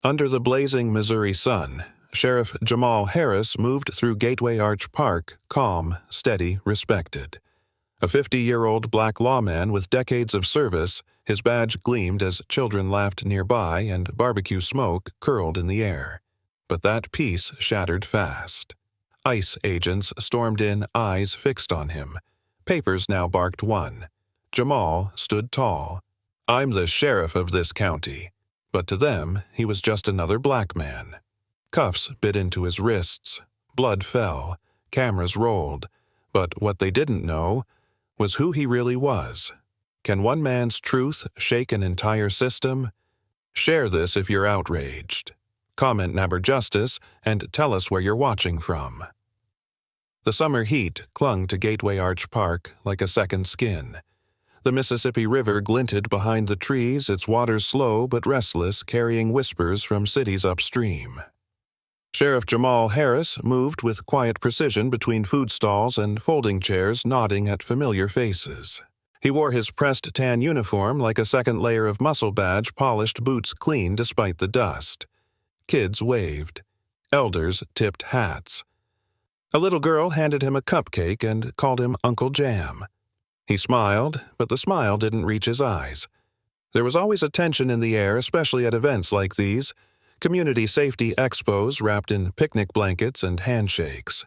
Under the blazing Missouri sun, Sheriff Jamal Harris moved through Gateway Arch Park, calm, steady, respected. A 50-year-old black lawman with decades of service, his badge gleamed as children laughed nearby and barbecue smoke curled in the air. But that peace shattered fast. ICE agents stormed in, eyes fixed on him. Papers now barked one. Jamal stood tall. "I'm the sheriff of this county." But to them, he was just another black man. Cuffs bit into his wrists. Blood fell. Cameras rolled. But what they didn't know was who he really was. Can one man's truth shake an entire system? Share this if you're outraged. Comment Nabber Justice and tell us where you're watching from. The summer heat clung to Gateway Arch Park like a second skin. The Mississippi River glinted behind the trees, its waters slow but restless, carrying whispers from cities upstream. Sheriff Jamal Harris moved with quiet precision between food stalls and folding chairs, nodding at familiar faces. He wore his pressed tan uniform like a second layer of muscle badge, polished boots clean despite the dust. Kids waved. Elders tipped hats. A little girl handed him a cupcake and called him Uncle Jam. He smiled, but the smile didn't reach his eyes. There was always a tension in the air, especially at events like these, community safety expos wrapped in picnic blankets and handshakes.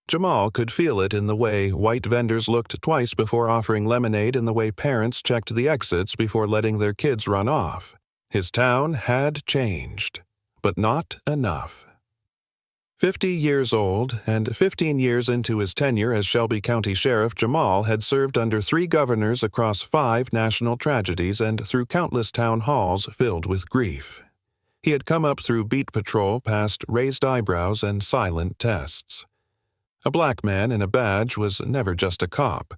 Jamal could feel it in the way white vendors looked twice before offering lemonade and the way parents checked the exits before letting their kids run off. His town had changed, but not enough. 50 years old, and 15 years into his tenure as Shelby County Sheriff, Jamal had served under 3 governors across 5 national tragedies and through countless town halls filled with grief. He had come up through beat patrol past raised eyebrows and silent tests. A black man in a badge was never just a cop.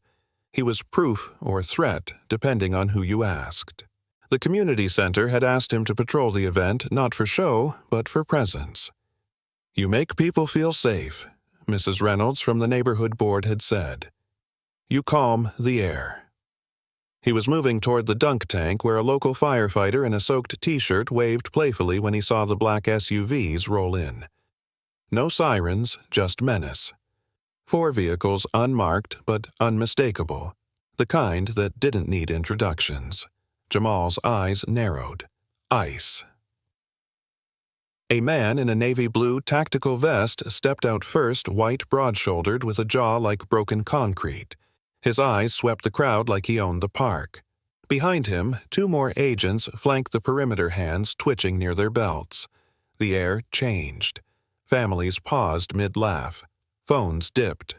He was proof or threat, depending on who you asked. The community center had asked him to patrol the event, not for show, but for presence. "You make people feel safe," Mrs. Reynolds from the neighborhood board had said. "You calm the air." He was moving toward the dunk tank where a local firefighter in a soaked t-shirt waved playfully when he saw the black SUVs roll in. No sirens, just menace. 4 vehicles unmarked but unmistakable, the kind that didn't need introductions. Jamal's eyes narrowed. ICE. A man in a navy blue tactical vest stepped out first, white, broad-shouldered, with a jaw like broken concrete. His eyes swept the crowd like he owned the park. Behind him, 2 more agents flanked the perimeter, hands twitching near their belts. The air changed. Families paused mid-laugh. Phones dipped.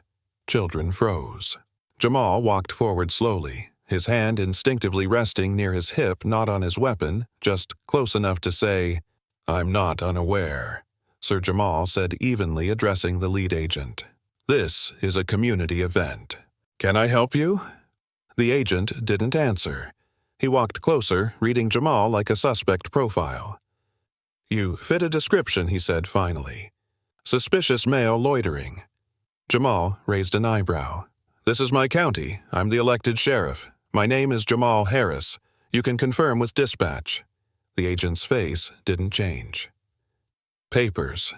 Children froze. Jamal walked forward slowly, his hand instinctively resting near his hip, not on his weapon, just close enough to say, "I'm not unaware," Sir Jamal said evenly, addressing the lead agent. "This is a community event. Can I help you?" The agent didn't answer. He walked closer, reading Jamal like a suspect profile. "You fit a description," he said finally. "Suspicious male loitering." Jamal raised an eyebrow. "This is my county. I'm the elected sheriff. My name is Jamal Harris. You can confirm with dispatch." The agent's face didn't change. "Papers."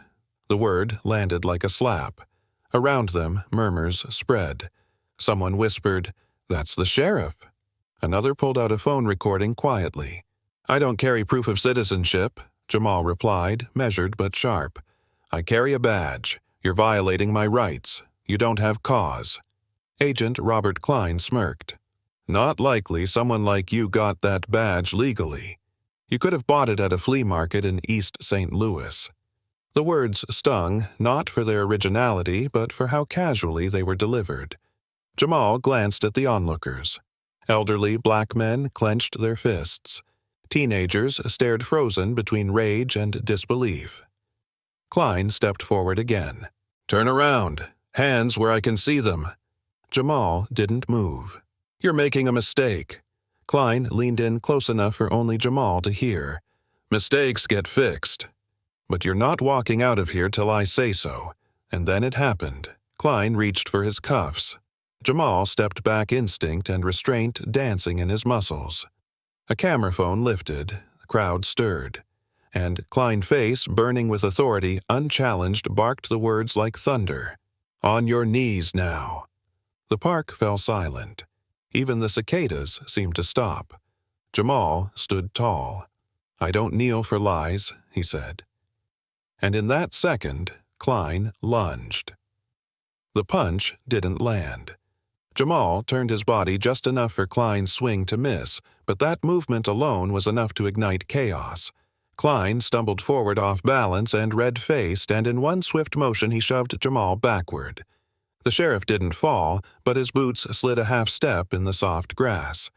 The word landed like a slap. Around them, murmurs spread. Someone whispered, "That's the sheriff." Another pulled out a phone recording quietly. "I don't carry proof of citizenship," Jamal replied, measured but sharp. "I carry a badge. You're violating my rights. You don't have cause." Agent Robert Klein smirked. "Not likely someone like you got that badge legally. You could have bought it at a flea market in East St. Louis." The words stung, not for their originality, but for how casually they were delivered. Jamal glanced at the onlookers. Elderly black men clenched their fists. Teenagers stared frozen between rage and disbelief. Klein stepped forward again. "Turn around. Hands where I can see them." Jamal didn't move. "You're making a mistake." Klein leaned in close enough for only Jamal to hear. "Mistakes get fixed. But you're not walking out of here till I say so." And then it happened. Klein reached for his cuffs. Jamal stepped back, instinct and restraint dancing in his muscles. A camera phone lifted. The crowd stirred. and Klein's face, burning with authority, unchallenged, barked the words like thunder. "On your knees now." The park fell silent. Even the cicadas seemed to stop. Jamal stood tall. "I don't kneel for lies," he said. And in that second, Klein lunged. The punch didn't land. Jamal turned his body just enough for Klein's swing to miss, but that movement alone was enough to ignite chaos. Klein stumbled forward off balance and red-faced, and in one swift motion he shoved Jamal backward. The sheriff didn't fall, but his boots slid a half-step in the soft grass.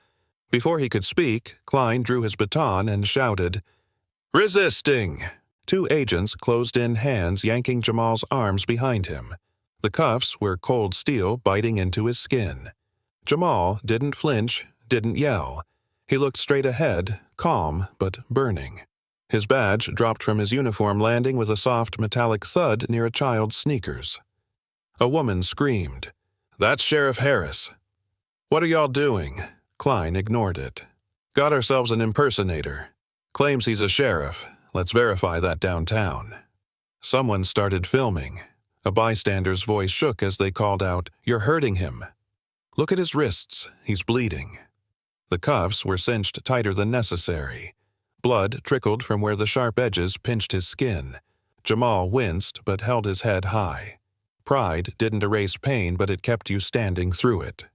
Before he could speak, Klein drew his baton and shouted, "Resisting!" Two agents closed in hands, yanking Jamal's arms behind him. The cuffs were cold steel biting into his skin. Jamal didn't flinch, didn't yell. He looked straight ahead, calm but burning. His badge dropped from his uniform, landing with a soft metallic thud near a child's sneakers. A woman screamed, "That's Sheriff Harris." "What are y'all doing?" Klein ignored it. "Got ourselves an impersonator. Claims he's a sheriff. Let's verify that downtown." Someone started filming. A bystander's voice shook as they called out, "You're hurting him. Look at his wrists. He's bleeding." The cuffs were cinched tighter than necessary. Blood trickled from where the sharp edges pinched his skin. Jamal winced but held his head high. Pride didn't erase pain, but it kept you standing through it.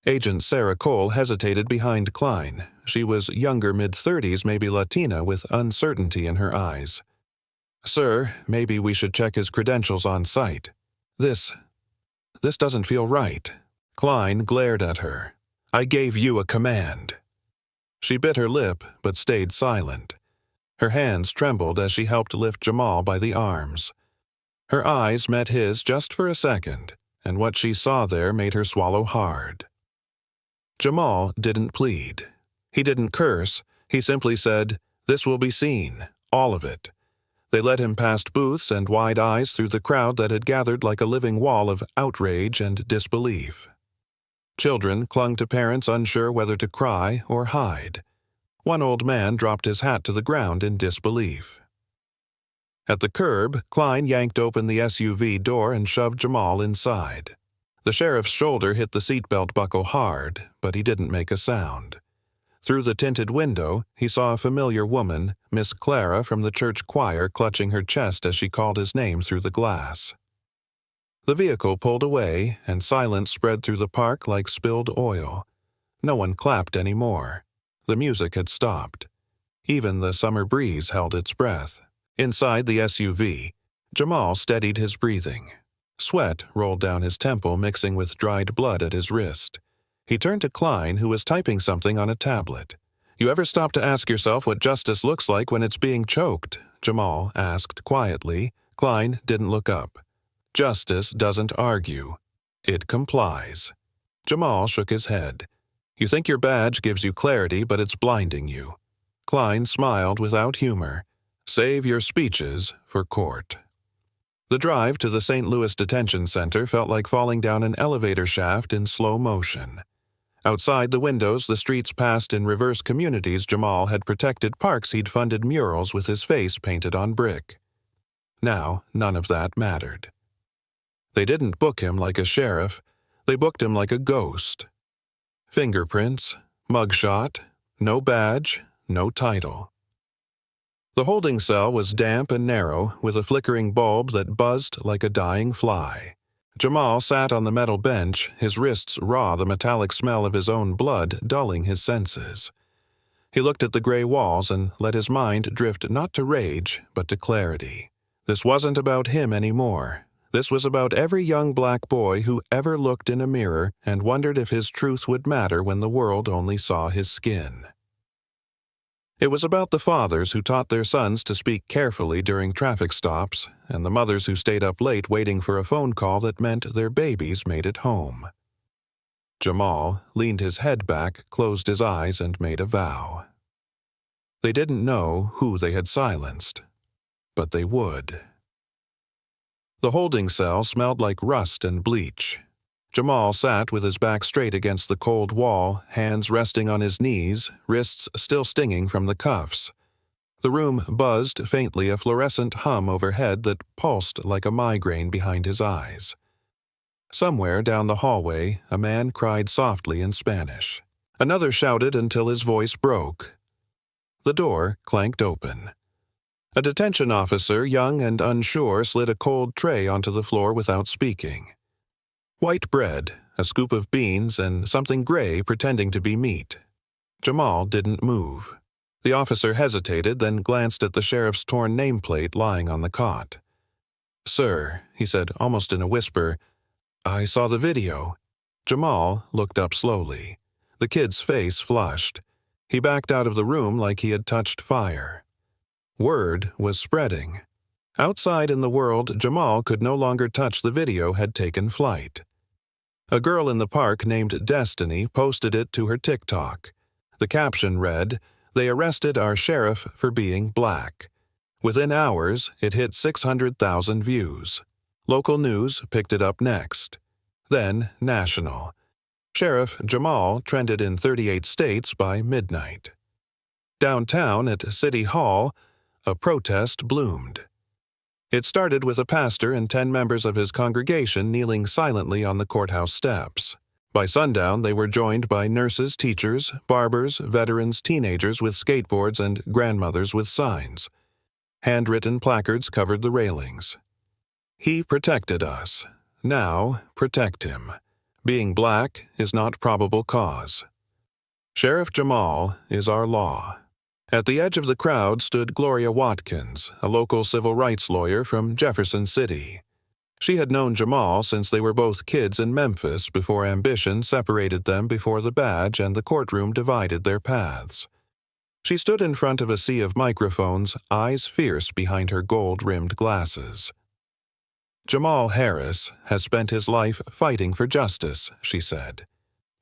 Agent Sarah Cole hesitated behind Klein. She was younger, mid-30s, maybe Latina, with uncertainty in her eyes. "Sir, maybe we should check his credentials on site. This doesn't feel right." Klein glared at her. "I gave you a command." She bit her lip, but stayed silent. Her hands trembled as she helped lift Jamal by the arms. Her eyes met his just for a second, and what she saw there made her swallow hard. Jamal didn't plead. He didn't curse. He simply said, "This will be seen, all of it." They led him past booths and wide eyes through the crowd that had gathered like a living wall of outrage and disbelief. Children clung to parents unsure whether to cry or hide. One old man dropped his hat to the ground in disbelief. At the curb, Klein yanked open the SUV door and shoved Jamal inside. The sheriff's shoulder hit the seatbelt buckle hard, but he didn't make a sound. Through the tinted window, he saw a familiar woman, Miss Clara from the church choir, clutching her chest as she called his name through the glass. The vehicle pulled away, and silence spread through the park like spilled oil. No one clapped anymore. The music had stopped. Even the summer breeze held its breath. Inside the SUV, Jamal steadied his breathing. Sweat rolled down his temple, mixing with dried blood at his wrist. He turned to Klein, who was typing something on a tablet. "You ever stop to ask yourself what justice looks like when it's being choked?" Jamal asked quietly. Klein didn't look up. "Justice doesn't argue. It complies." Jamal shook his head. "You think your badge gives you clarity, but it's blinding you." Klein smiled without humor. "Save your speeches for court." The drive to the St. Louis Detention Center felt like falling down an elevator shaft in slow motion. Outside the windows, the streets passed in reverse communities Jamal had protected, parks he'd funded, murals with his face painted on brick. Now, none of that mattered. They didn't book him like a sheriff. They booked him like a ghost. Fingerprints, mugshot, no badge, no title. The holding cell was damp and narrow, with a flickering bulb that buzzed like a dying fly. Jamal sat on the metal bench, his wrists raw, the metallic smell of his own blood dulling his senses. He looked at the gray walls and let his mind drift not to rage, but to clarity. This wasn't about him anymore. This was about every young black boy who ever looked in a mirror and wondered if his truth would matter when the world only saw his skin. It was about the fathers who taught their sons to speak carefully during traffic stops, and the mothers who stayed up late waiting for a phone call that meant their babies made it home. Jamal leaned his head back, closed his eyes, and made a vow. They didn't know who they had silenced, but they would. The holding cell smelled like rust and bleach. Jamal sat with his back straight against the cold wall, hands resting on his knees, wrists still stinging from the cuffs. The room buzzed faintly, a fluorescent hum overhead that pulsed like a migraine behind his eyes. Somewhere down the hallway, a man cried softly in Spanish. Another shouted until his voice broke. The door clanked open. A detention officer, young and unsure, slid a cold tray onto the floor without speaking. White bread, a scoop of beans, and something gray pretending to be meat. Jamal didn't move. The officer hesitated, then glanced at the sheriff's torn nameplate lying on the cot. "Sir," he said, almost in a whisper, "I saw the video." Jamal looked up slowly. The kid's face flushed. He backed out of the room like he had touched fire. Word was spreading. Outside in the world, Jamal could no longer touch the video had taken flight. A girl in the park named Destiny posted it to her TikTok. The caption read, "They arrested our sheriff for being black." Within hours, it hit 600,000 views. Local news picked it up next. Then national. Sheriff Jamal trended in 38 states by midnight. Downtown at City Hall, a protest bloomed. It started with a pastor and 10 members of his congregation kneeling silently on the courthouse steps. By sundown, they were joined by nurses, teachers, barbers, veterans, teenagers with skateboards, and grandmothers with signs. Handwritten placards covered the railings. "He protected us. Now protect him. Being black is not probable cause. Sheriff Jamal is our law." At the edge of the crowd stood Gloria Watkins, a local civil rights lawyer from Jefferson City. She had known Jamal since they were both kids in Memphis before ambition separated them, before the badge and the courtroom divided their paths. She stood in front of a sea of microphones, eyes fierce behind her gold-rimmed glasses. "Jamal Harris has spent his life fighting for justice," she said.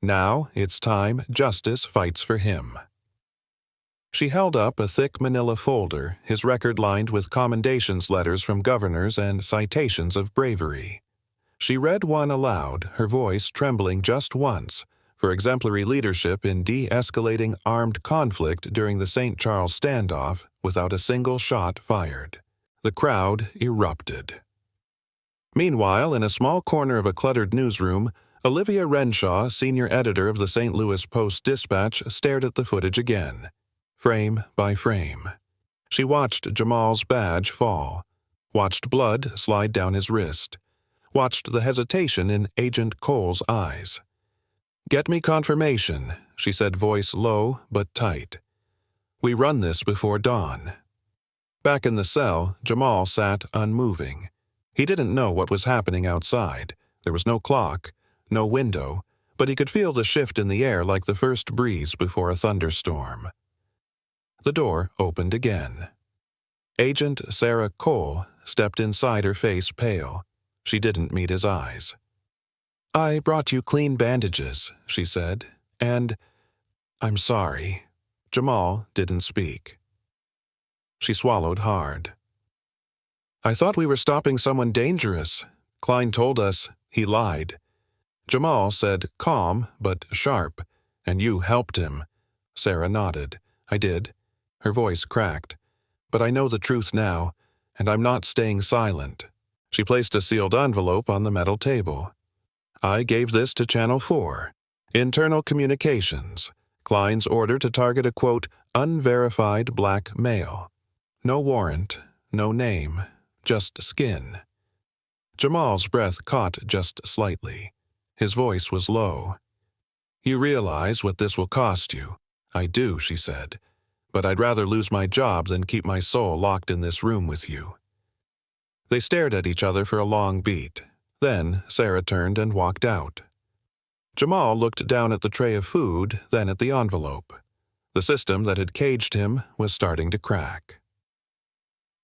"Now it's time justice fights for him." She held up a thick manila folder, his record lined with commendations letters from governors and citations of bravery. She read one aloud, her voice trembling just once, for exemplary leadership in de-escalating armed conflict during the St. Charles standoff without a single shot fired. The crowd erupted. Meanwhile, in a small corner of a cluttered newsroom, Olivia Renshaw, senior editor of the St. Louis Post-Dispatch, stared at the footage again, frame by frame. She watched Jamal's badge fall, watched blood slide down his wrist, watched the hesitation in Agent Cole's eyes. "Get me confirmation," she said, voice low but tight. "We run this before dawn." Back in the cell, Jamal sat unmoving. He didn't know what was happening outside. There was no clock, no window, but he could feel the shift in the air like the first breeze before a thunderstorm. The door opened again. Agent Sarah Cole stepped inside, her face pale. She didn't meet his eyes. "I brought you clean bandages," she said, "and I'm sorry." Jamal didn't speak. She swallowed hard. "I thought we were stopping someone dangerous. Klein told us he lied." Jamal said, calm but sharp, "And you helped him." Sarah nodded. "I did." Her voice cracked. "But I know the truth now, and I'm not staying silent." She placed a sealed envelope on the metal table. "I gave this to Channel 4. Internal Communications. Klein's order to target a, quote, unverified black male. No warrant, no name, just skin." Jamal's breath caught just slightly. His voice was low. "You realize what this will cost you." "I do," she said. "But I'd rather lose my job than keep my soul locked in this room with you." They stared at each other for a long beat. Then Sarah turned and walked out. Jamal looked down at the tray of food, then at the envelope. The system that had caged him was starting to crack.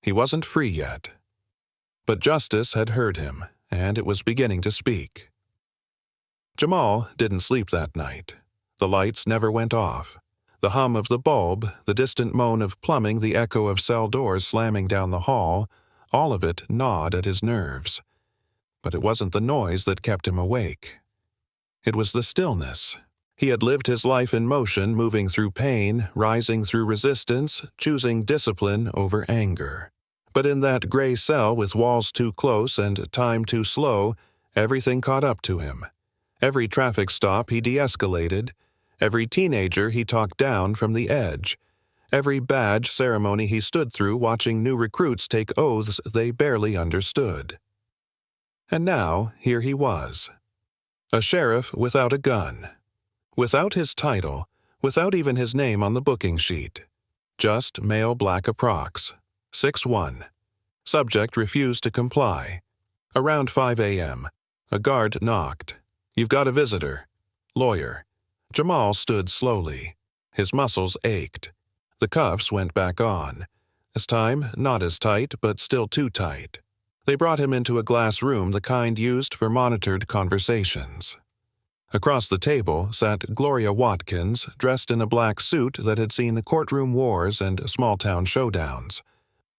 He wasn't free yet. But justice had heard him, and it was beginning to speak. Jamal didn't sleep that night. The lights never went off. The hum of the bulb, the distant moan of plumbing, the echo of cell doors slamming down the hall, all of it gnawed at his nerves. But it wasn't the noise that kept him awake. It was the stillness. He had lived his life in motion, moving through pain, rising through resistance, choosing discipline over anger. But in that gray cell with walls too close and time too slow, everything caught up to him. Every traffic stop he de-escalated. Every teenager he talked down from the edge. Every badge ceremony he stood through watching new recruits take oaths they barely understood. And now, here he was. A sheriff without a gun. Without his title, without even his name on the booking sheet. Just male black approx. 6'1". Subject refused to comply. Around 5 a.m., a guard knocked. "You've got a visitor." Lawyer. Jamal stood slowly. His muscles ached. The cuffs went back on. This time, not as tight, but still too tight. They brought him into a glass room, the kind used for monitored conversations. Across the table sat Gloria Watkins, dressed in a black suit that had seen the courtroom wars and small-town showdowns.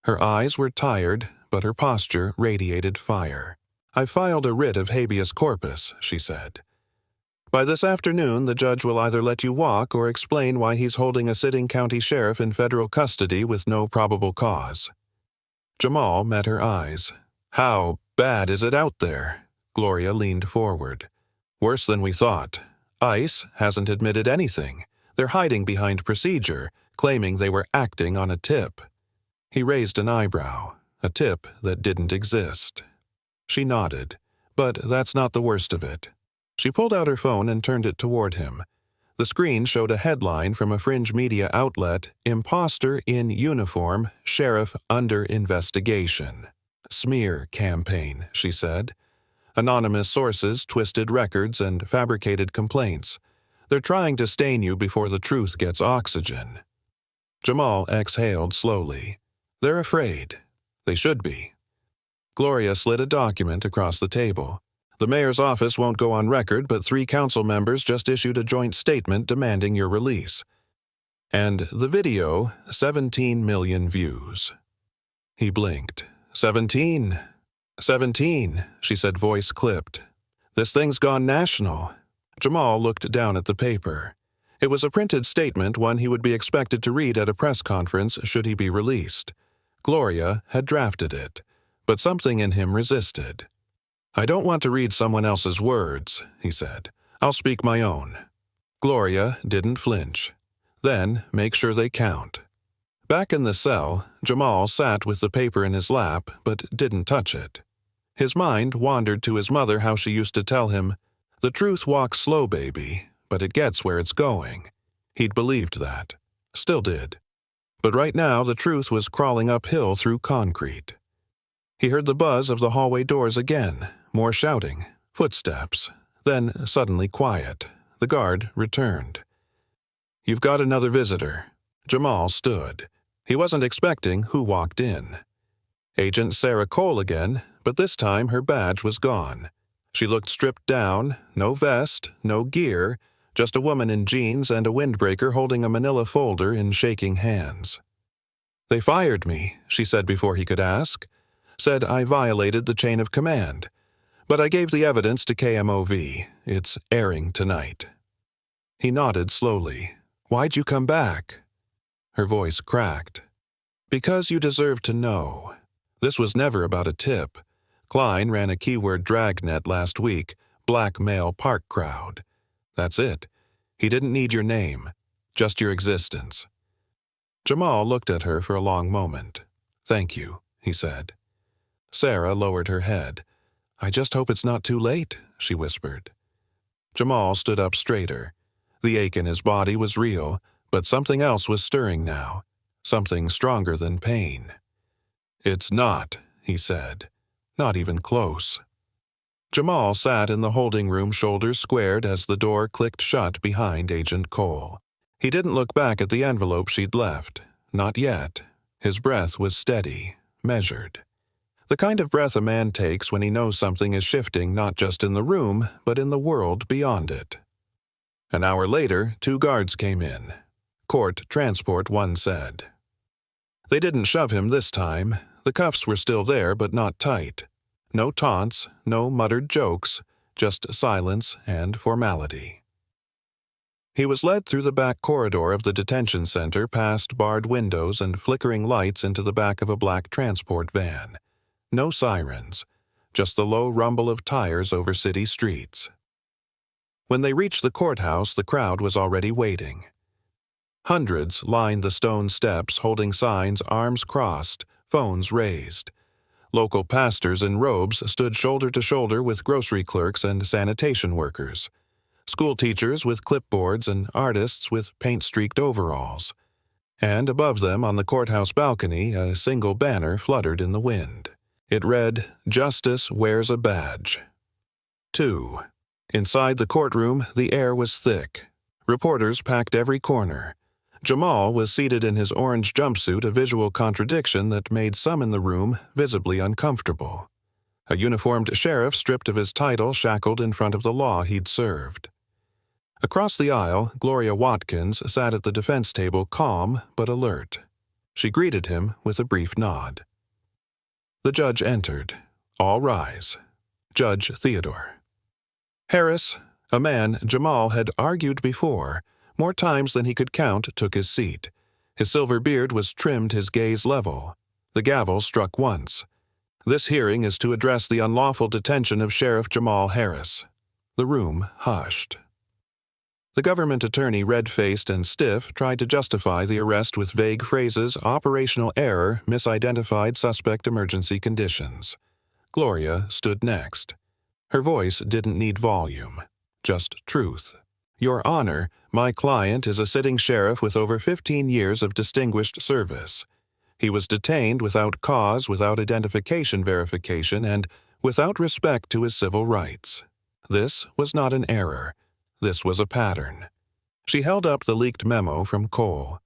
Her eyes were tired, but her posture radiated fire. "I filed a writ of habeas corpus," she said. "By this afternoon, the judge will either let you walk or explain why he's holding a sitting county sheriff in federal custody with no probable cause." Jamal met her eyes. "How bad is it out there?" Gloria leaned forward. "Worse than we thought. ICE hasn't admitted anything. They're hiding behind procedure, claiming they were acting on a tip." He raised an eyebrow, a tip that didn't exist. She nodded. "But that's not the worst of it." She pulled out her phone and turned it toward him. The screen showed a headline from a fringe media outlet, "Imposter in Uniform, Sheriff Under Investigation." "Smear campaign," she said. "Anonymous sources, twisted records, and fabricated complaints. They're trying to stain you before the truth gets oxygen." Jamal exhaled slowly. "They're afraid. They should be." Gloria slid a document across the table. "The mayor's office won't go on record, but 3 council members just issued a joint statement demanding your release. And the video, 17 million views." He blinked. 17. 17, she said, voice clipped. "This thing's gone national." Jamal looked down at the paper. It was a printed statement, one he would be expected to read at a press conference should he be released. Gloria had drafted it, but something in him resisted. "I don't want to read someone else's words," he said. "I'll speak my own." Gloria didn't flinch. "Then make sure they count." Back in the cell, Jamal sat with the paper in his lap, but didn't touch it. His mind wandered to his mother, how she used to tell him, "The truth walks slow, baby, but it gets where it's going." He'd believed that. Still did. But right now, the truth was crawling uphill through concrete. He heard the buzz of the hallway doors again, more shouting, footsteps, then suddenly quiet. The guard returned. "You've got another visitor." Jamal stood. He wasn't expecting who walked in. Agent Sarah Cole again, but this time her badge was gone. She looked stripped down, no vest, no gear, just a woman in jeans and a windbreaker holding a manila folder in shaking hands. "They fired me," she said before he could ask. "Said I violated the chain of command. But I gave the evidence to KMOV. It's airing tonight." He nodded slowly. "Why'd you come back?" Her voice cracked. "Because you deserve to know. This was never about a tip. Klein ran a keyword dragnet last week, black male park crowd. That's it. He didn't need your name, just your existence." Jamal looked at her for a long moment. "Thank you," he said. Sarah lowered her head. "I just hope it's not too late," she whispered. Jamal stood up straighter. The ache in his body was real, but something else was stirring now, something stronger than pain. "It's not," he said. "Not even close." Jamal sat in the holding room, shoulders squared as the door clicked shut behind Agent Cole. He didn't look back at the envelope she'd left. Not yet. His breath was steady, measured. The kind of breath a man takes when he knows something is shifting not just in the room, but in the world beyond it. An hour later, 2 guards came in. "Court transport," one said. They didn't shove him this time. The cuffs were still there, but not tight. No taunts, no muttered jokes, just silence and formality. He was led through the back corridor of the detention center past barred windows and flickering lights into the back of a black transport van. No sirens, just the low rumble of tires over city streets. When they reached the courthouse, the crowd was already waiting. Hundreds lined the stone steps holding signs, arms crossed, phones raised. Local pastors in robes stood shoulder to shoulder with grocery clerks and sanitation workers. School teachers with clipboards and artists with paint-streaked overalls. And above them on the courthouse balcony, a single banner fluttered in the wind. It read, "Justice wears a badge." 2. Inside the courtroom, the air was thick. Reporters packed every corner. Jamal was seated in his orange jumpsuit, a visual contradiction that made some in the room visibly uncomfortable. A uniformed sheriff, stripped of his title, shackled in front of the law he'd served. Across the aisle, Gloria Watkins sat at the defense table, calm but alert. She greeted him with a brief nod. The judge entered. All rise. Judge Theodore. Harris, a man Jamal had argued before, more times than he could count, took his seat. His silver beard was trimmed his gaze level. The gavel struck once. This hearing is to address the unlawful detention of Sheriff Jamal Harris. The room hushed. The government attorney, red-faced and stiff, tried to justify the arrest with vague phrases: operational error, misidentified suspect, emergency conditions. Gloria stood next. Her voice didn't need volume, just truth. "Your Honor, my client is a sitting sheriff with over 15 years of distinguished service. He was detained without cause, without identification verification, and without respect to his civil rights. This was not an error. This was a pattern." She held up the leaked memo from Cole.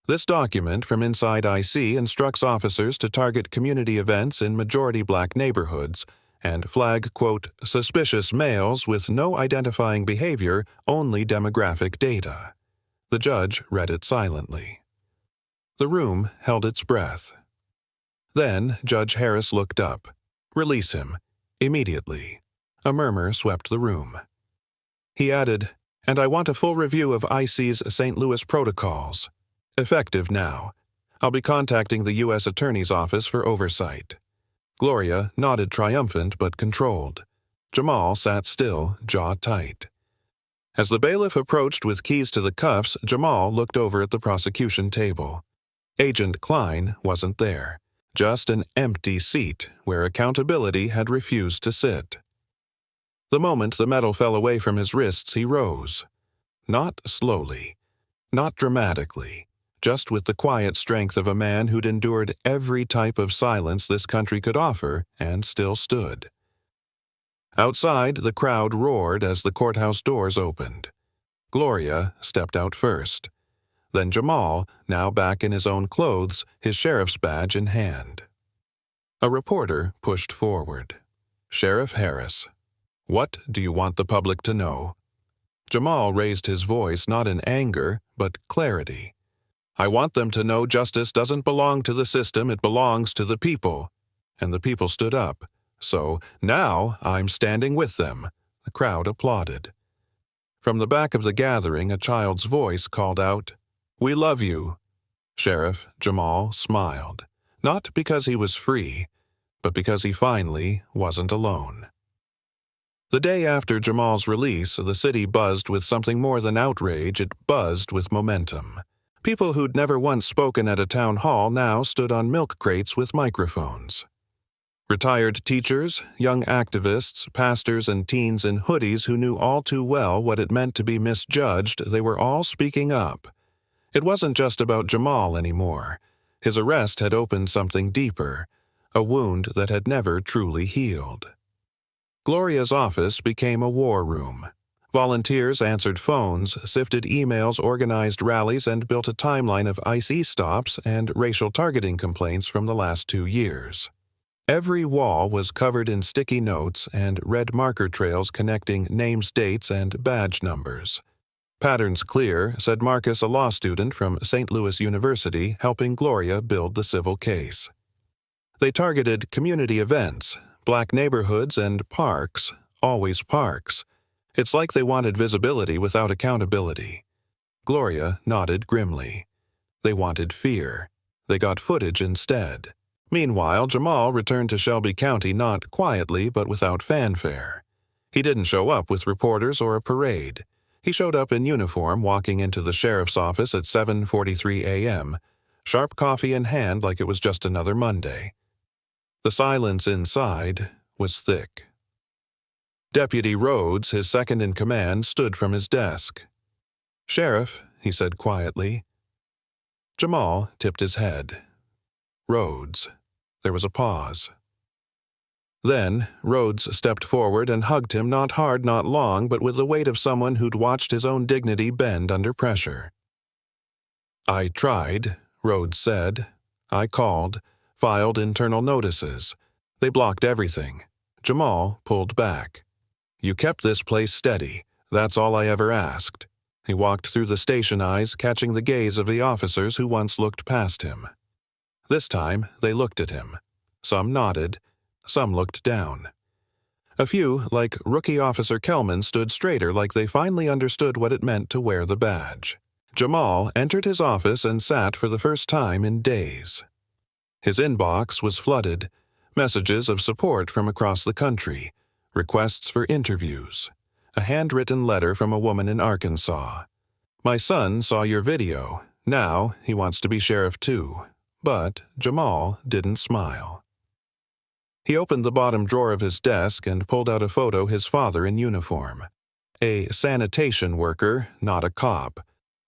"This document from inside IC instructs officers to target community events in majority black neighborhoods and flag, quote, suspicious males with no identifying behavior, only demographic data." The judge read it silently. The room held its breath. Then Judge Harris looked up. "Release him. Immediately." A murmur swept the room. He added, "And I want a full review of IC's St. Louis protocols. Effective now. I'll be contacting the U.S. Attorney's Office for oversight." Gloria nodded, triumphant but controlled. Jamal sat still, jaw tight. As the bailiff approached with keys to the cuffs, Jamal looked over at the prosecution table. Agent Klein wasn't there. Just an empty seat where accountability had refused to sit. The moment the metal fell away from his wrists, he rose. Not slowly, not dramatically, just with the quiet strength of a man who'd endured every type of silence this country could offer and still stood. Outside, the crowd roared as the courthouse doors opened. Gloria stepped out first. Then Jamal, now back in his own clothes, his sheriff's badge in hand. A reporter pushed forward. "Sheriff Harris, what do you want the public to know?" Jamal raised his voice not in anger, but clarity. "I want them to know justice doesn't belong to the system, it belongs to the people." And the people stood up. "So now I'm standing with them." The crowd applauded. From the back of the gathering, a child's voice called out, "We love you." Sheriff Jamal smiled, not because he was free, but because he finally wasn't alone. The day after Jamal's release, the city buzzed with something more than outrage. It buzzed with momentum. People who'd never once spoken at a town hall now stood on milk crates with microphones. Retired teachers, young activists, pastors, and teens in hoodies who knew all too well what it meant to be misjudged, they were all speaking up. It wasn't just about Jamal anymore. His arrest had opened something deeper, a wound that had never truly healed. Gloria's office became a war room. Volunteers answered phones, sifted emails, organized rallies, and built a timeline of IC stops and racial targeting complaints from the last 2 years. Every wall was covered in sticky notes and red marker trails connecting names, dates, and badge numbers. "Patterns clear," said Marcus, a law student from St. Louis University, helping Gloria build the civil case. They targeted community events, black neighborhoods, and parks, always parks. It's like they wanted visibility without accountability. Gloria nodded grimly. They wanted fear. They got footage instead. Meanwhile, Jamal returned to Shelby County not quietly but without fanfare. He didn't show up with reporters or a parade. He showed up in uniform, walking into the sheriff's office at 7:43 a.m., sharp coffee in hand like it was just another Monday. The silence inside was thick. Deputy Rhodes, his second-in-command, stood from his desk. "Sheriff," he said quietly. Jamal tipped his head. "Rhodes." There was a pause. Then, Rhodes stepped forward and hugged him, not hard, not long, but with the weight of someone who'd watched his own dignity bend under pressure. "I tried," Rhodes said. "I called, filed internal notices. They blocked everything." Jamal pulled back. "You kept this place steady. That's all I ever asked." He walked through the station eyes, catching the gaze of the officers who once looked past him. This time, they looked at him. Some nodded. Some looked down. A few, like Rookie Officer Kelman, stood straighter, like they finally understood what it meant to wear the badge. Jamal entered his office and sat for the first time in days. His inbox was flooded. Messages of support from across the country. Requests for interviews. A handwritten letter from a woman in Arkansas. "My son saw your video. Now he wants to be sheriff too." But Jamal didn't smile. He opened the bottom drawer of his desk and pulled out a photo his father in uniform. A sanitation worker, not a cop.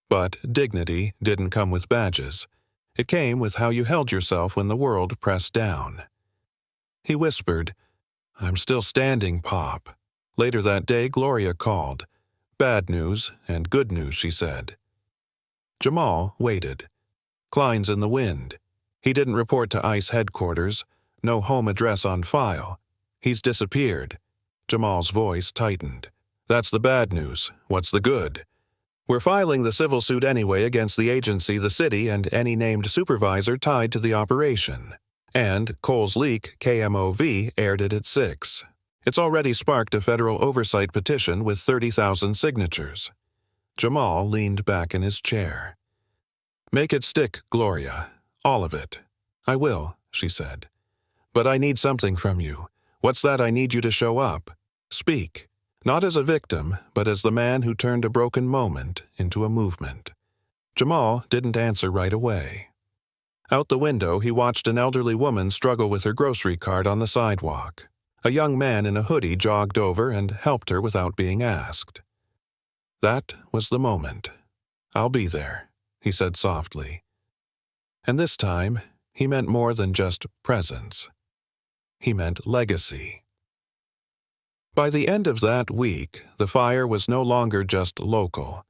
But dignity didn't come with badges. It came with how you held yourself when the world pressed down. He whispered, "I'm still standing, Pop." Later that day, Gloria called. "Bad news and good news," she said. Jamal waited. Klein's in the wind. He didn't report to ICE headquarters. No home address on file. He's disappeared. Jamal's voice tightened. "That's the bad news. What's the good?" "We're filing the civil suit anyway against the agency, the city, and any named supervisor tied to the operation. And Cole's leak, KMOV, aired it at 6. It's already sparked a federal oversight petition with 30,000 signatures." Jamal leaned back in his chair. "Make it stick, Gloria. All of it." "I will," she said. "But I need something from you. What's that I need you to show up? Speak. Not as a victim, but as the man who turned a broken moment into a movement." Jamal didn't answer right away. Out the window, he watched an elderly woman struggle with her grocery cart on the sidewalk. A young man in a hoodie jogged over and helped her without being asked. That was the moment. "I'll be there," he said softly. And this time, he meant more than just presence. He meant legacy. By the end of that week, the fire was no longer just local.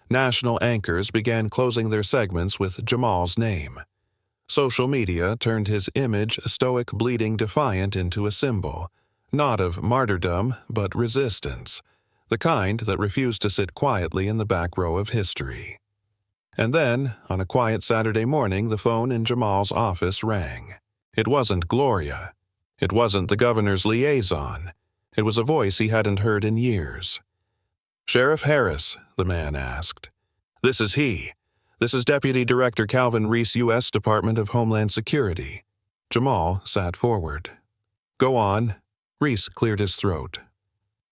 National anchors began closing their segments with Jamal's name. Social media turned his image, stoic, bleeding defiant, into a symbol, not of martyrdom, but resistance, the kind that refused to sit quietly in the back row of history. And then, on a quiet Saturday morning, the phone in Jamal's office rang. It wasn't Gloria. It wasn't the governor's liaison. It was a voice he hadn't heard in years. "Sheriff Harris," the man asked. "This is he. This is Deputy Director Calvin Reese, U.S. Department of Homeland Security." Jamal sat forward. "Go on." Reese cleared his throat.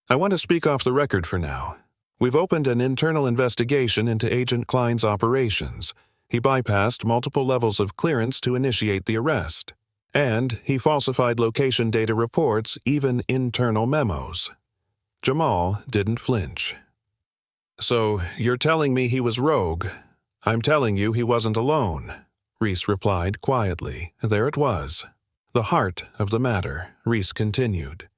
"I want to speak off the record for now. We've opened an internal investigation into Agent Klein's operations. He bypassed multiple levels of clearance to initiate the arrest. And he falsified location data reports, even internal memos." Jamal didn't flinch. "So, you're telling me he was rogue? I'm telling you he wasn't alone," Reese replied quietly. There it was. The heart of the matter, Reese continued.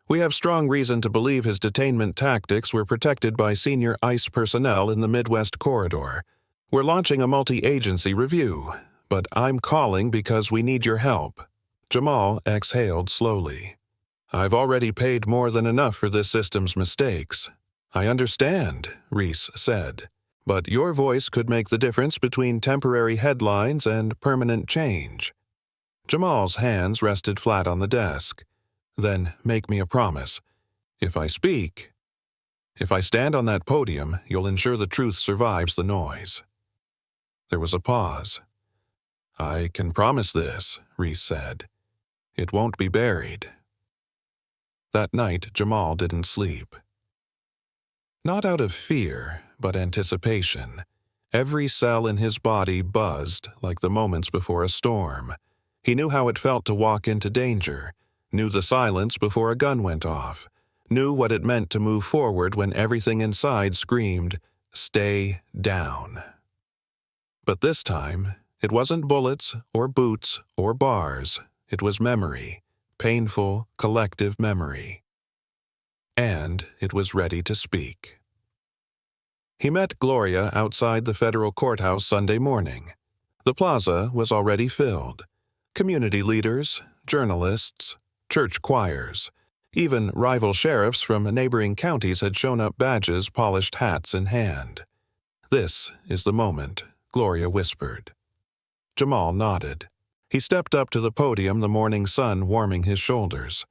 "We have strong reason to believe his detainment tactics were protected by senior ICE personnel in the Midwest corridor. We're launching a multi-agency review, but I'm calling because we need your help." Jamal exhaled slowly. "I've already paid more than enough for this system's mistakes." "I understand," Reese said. "But your voice could make the difference between temporary headlines and permanent change." Jamal's hands rested flat on the desk. "Then make me a promise. If I speak..." If I stand on that podium, you'll ensure the truth survives the noise." There was a pause. "I can promise this," Reese said. "It won't be buried." That night, Jamal didn't sleep. Not out of fear, but anticipation. Every cell in his body buzzed like the moments before a storm. He knew how it felt to walk into danger, knew the silence before a gun went off, knew what it meant to move forward when everything inside screamed, "Stay down." But this time, it wasn't bullets or boots or bars. It was memory, painful, collective memory. And it was ready to speak. He met Gloria outside the federal courthouse Sunday morning. The plaza was already filled. Community leaders, journalists, church choirs, even rival sheriffs from neighboring counties had shown up, badges, polished hats in hand. "This is the moment," Gloria whispered. Jamal nodded. He stepped up to the podium, the morning sun warming his shoulders.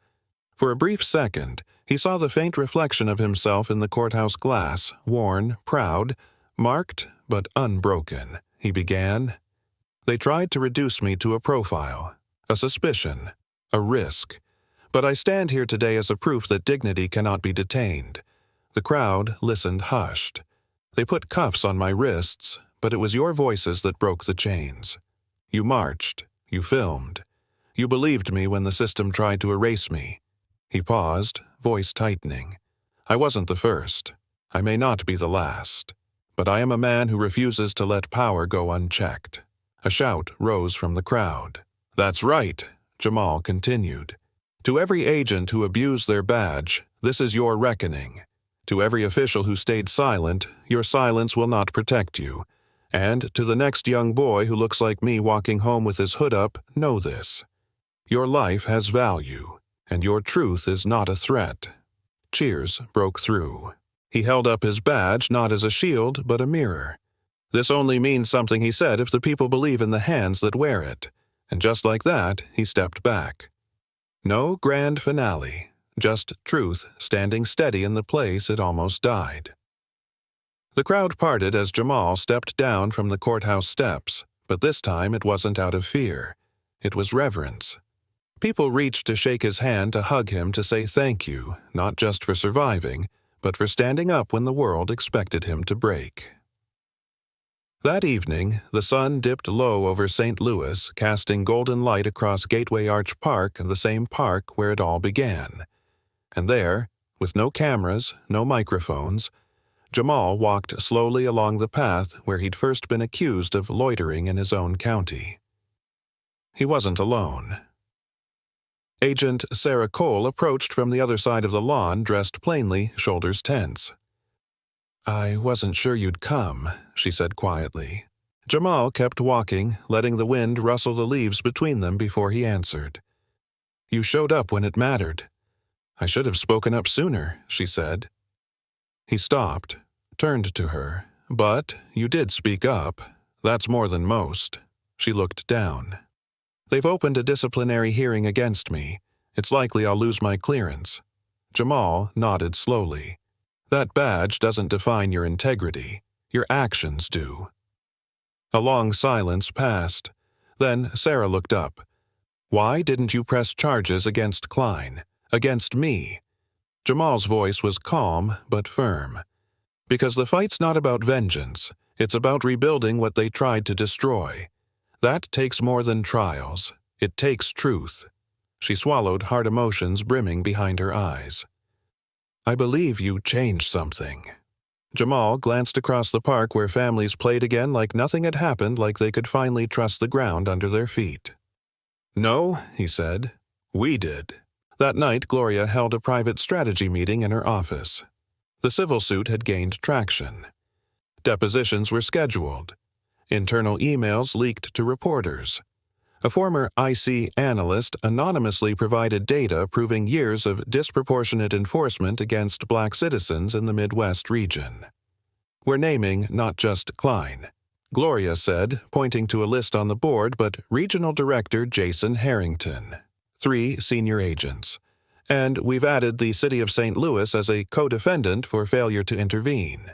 For a brief second, he saw the faint reflection of himself in the courthouse glass, worn, proud, marked but unbroken. He began, "They tried to reduce me to a profile, a suspicion, a risk. But I stand here today as a proof that dignity cannot be detained." The crowd listened hushed. "They put cuffs on my wrists, but it was your voices that broke the chains. You marched, you filmed, you believed me when the system tried to erase me." He paused, voice tightening. "I wasn't the first. I may not be the last. But I am a man who refuses to let power go unchecked." A shout rose from the crowd. "That's right," Jamal continued. "To every agent who abused their badge, this is your reckoning. To every official who stayed silent, your silence will not protect you. And to the next young boy who looks like me walking home with his hood up, know this. Your life has value, and your truth is not a threat." Cheers broke through. He held up his badge not as a shield, but a mirror. "This only means something," he said, "if the people believe in the hands that wear it." And just like that, he stepped back. No grand finale, just truth standing steady in the place it almost died. The crowd parted as Jamal stepped down from the courthouse steps, but this time it wasn't out of fear. It was reverence. People reached to shake his hand, to hug him, to say thank you, not just for surviving, but for standing up when the world expected him to break. That evening, the sun dipped low over St. Louis, casting golden light across Gateway Arch Park, the same park where it all began. And there, with no cameras, no microphones, Jamal walked slowly along the path where he'd first been accused of loitering in his own county. He wasn't alone. Agent Sarah Cole approached from the other side of the lawn, dressed plainly, shoulders tense. "I wasn't sure you'd come," she said quietly. Jamal kept walking, letting the wind rustle the leaves between them before he answered. "You showed up when it mattered." "I should have spoken up sooner," she said. He stopped, turned to her. "But you did speak up. That's more than most." She looked down. "They've opened a disciplinary hearing against me. It's likely I'll lose my clearance." Jamal nodded slowly. "That badge doesn't define your integrity. Your actions do." A long silence passed. Then Sarah looked up. "Why didn't you press charges against Klein? Against me?" Jamal's voice was calm but firm. "Because the fight's not about vengeance. It's about rebuilding what they tried to destroy. That takes more than trials. It takes truth." She swallowed, hard emotions brimming behind her eyes. "I believe you changed something." Jamal glanced across the park where families played again like nothing had happened, like they could finally trust the ground under their feet. "No," he said. "We did." That night, Gloria held a private strategy meeting in her office. The civil suit had gained traction. Depositions were scheduled. Internal emails leaked to reporters. A former IC analyst anonymously provided data proving years of disproportionate enforcement against Black citizens in the Midwest region. "We're naming not just Klein," Gloria said, pointing to a list on the board, but Regional Director Jason Harrington, 3 senior agents, And we've added the city of St. Louis as a co-defendant for failure to intervene.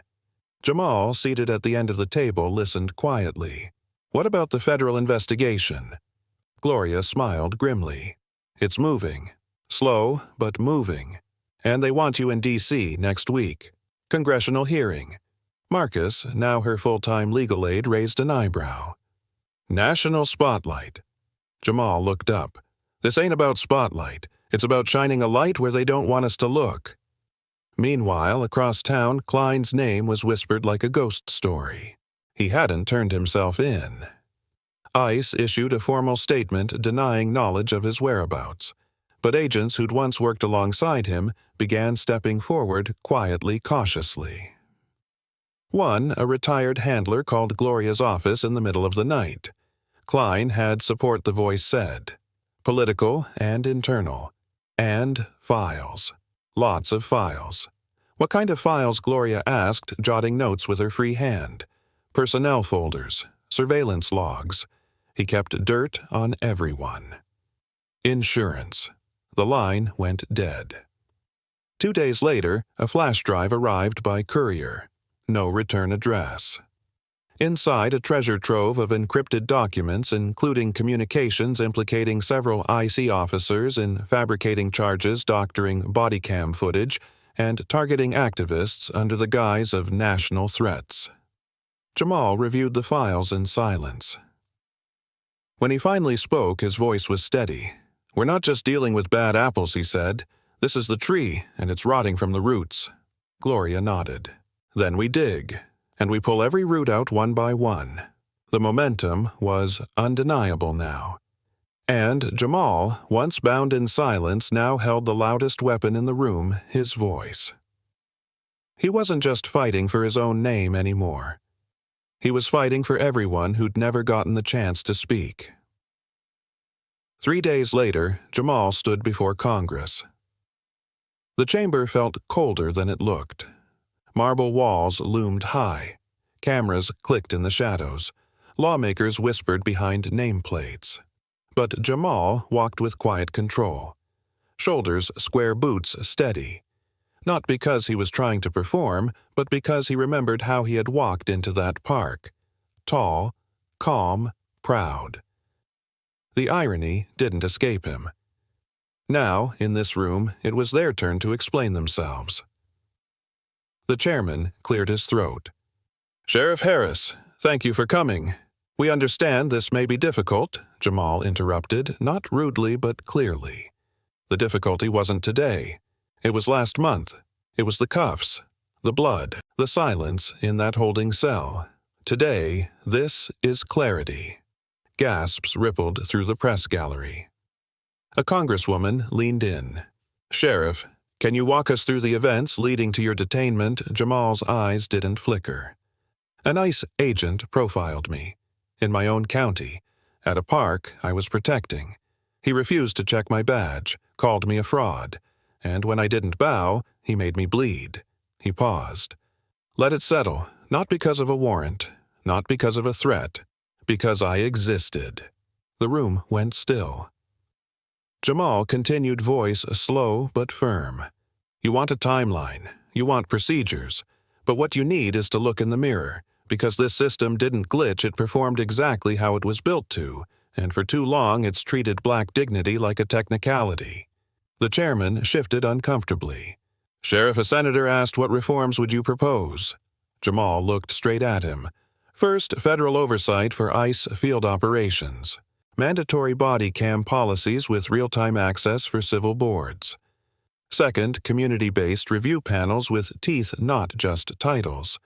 Jamal, seated at the end of the table, listened quietly. What about the federal investigation? Gloria smiled grimly. It's moving. Slow, but moving. And they want you in D.C. next week. Congressional hearing. Marcus, now her full-time legal aide, raised an eyebrow. National spotlight. Jamal looked up. This ain't about spotlight. It's about shining a light where they don't want us to look. Meanwhile, across town, Klein's name was whispered like a ghost story. He hadn't turned himself in. ICE issued a formal statement denying knowledge of his whereabouts, but agents who'd once worked alongside him began stepping forward quietly, cautiously. One, a retired handler, called Gloria's office in the middle of the night. Klein had support, the voice said. Political and internal. And files. Lots of files. What kind of files, Gloria asked, jotting notes with her free hand. Personnel folders. Surveillance logs. He kept dirt on everyone. Insurance. The line went dead. 2 days later, a flash drive arrived by courier. No return address. Inside, a treasure trove of encrypted documents, including communications implicating several IC officers in fabricating charges, doctoring body cam footage, and targeting activists under the guise of national threats. Jamal reviewed the files in silence. When he finally spoke, his voice was steady. We're not just dealing with bad apples, he said. This is the tree, and it's rotting from the roots. Gloria nodded. Then we dig, and we pull every root out one by one. The momentum was undeniable now. And Jamal, once bound in silence, now held the loudest weapon in the room, his voice. He wasn't just fighting for his own name anymore. He was fighting for everyone who'd never gotten the chance to speak. 3 days later, Jamal stood before Congress. The chamber felt colder than it looked. Marble walls loomed high. Cameras clicked in the shadows. Lawmakers whispered behind nameplates. But Jamal walked with quiet control. Shoulders, square boots steady. Not because he was trying to perform, but because he remembered how he had walked into that park. Tall, calm, proud. The irony didn't escape him. Now, in this room, it was their turn to explain themselves. The chairman cleared his throat. Sheriff Harris, thank you for coming. We understand this may be difficult, Jamal interrupted, not rudely but clearly. The difficulty wasn't today. It was last month. It was the cuffs, the blood, the silence in that holding cell. Today, this is clarity. Gasps rippled through the press gallery. A congresswoman leaned in. Sheriff, can you walk us through the events leading to your detainment? Jamal's eyes didn't flicker. An ICE agent profiled me. In my own county. At a park I was protecting. He refused to check my badge, called me a fraud. And when I didn't bow, he made me bleed. He paused. Let it settle, not because of a warrant, not because of a threat, because I existed. The room went still. Jamal continued, voice slow but firm. You want a timeline, you want procedures, but what you need is to look in the mirror, because this system didn't glitch, it performed exactly how it was built to, and for too long it's treated black dignity like a technicality. The chairman shifted uncomfortably. Sheriff, a senator asked, what reforms would you propose? Jamal looked straight at him. First, federal oversight for ICE field operations. Mandatory body cam policies with real-time access for civil boards. Second, community-based review panels with teeth, not just titles.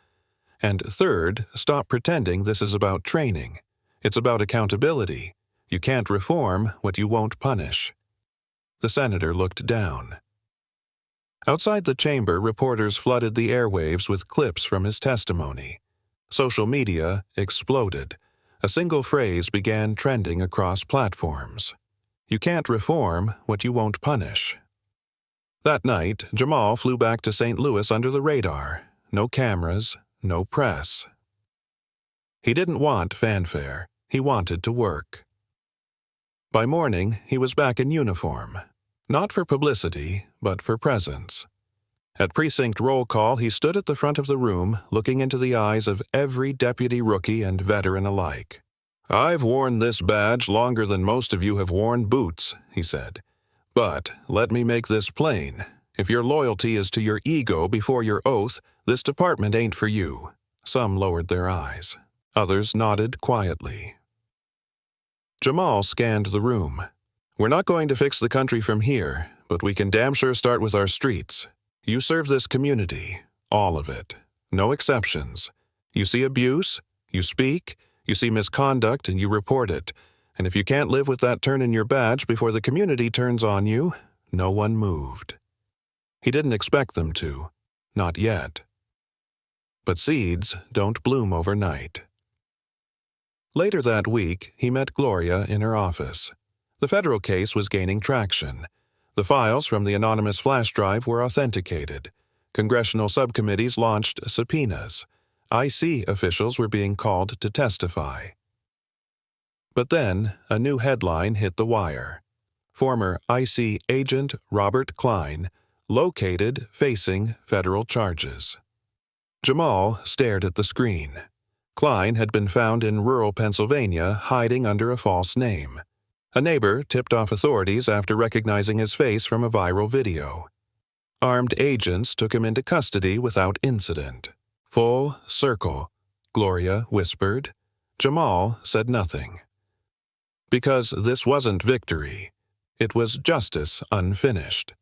And third, stop pretending this is about training. It's about accountability. You can't reform what you won't punish. The senator looked down. Outside the chamber, reporters flooded the airwaves with clips from his testimony. Social media exploded. A single phrase began trending across platforms. You can't reform what you won't punish. That night, Jamal flew back to St. Louis under the radar. No cameras, no press. He didn't want fanfare. He wanted to work. By morning, he was back in uniform. Not for publicity, but for presence. At precinct roll call, he stood at the front of the room, looking into the eyes of every deputy rookie and veteran alike. "I've worn this badge longer than most of you have worn boots," he said. "But let me make this plain. If your loyalty is to your ego before your oath, this department ain't for you." Some lowered their eyes. Others nodded quietly. Jamal scanned the room. "We're not going to fix the country from here, but we can damn sure start with our streets. You serve this community, all of it. No exceptions. You see abuse, you speak, you see misconduct, and you report it. And if you can't live with that turn in your badge before the community turns on you, no one moved." He didn't expect them to. Not yet. But seeds don't bloom overnight. Later that week, he met Gloria in her office. The federal case was gaining traction. The files from the anonymous flash drive were authenticated. Congressional subcommittees launched subpoenas. IC officials were being called to testify. But then, a new headline hit the wire. Former IC agent Robert Klein, located facing federal charges. Jamal stared at the screen. Klein had been found in rural Pennsylvania hiding under a false name. A neighbor tipped off authorities after recognizing his face from a viral video. Armed agents took him into custody without incident. "Full circle," Gloria whispered. Jamal said nothing. Because this wasn't victory. It was justice unfinished.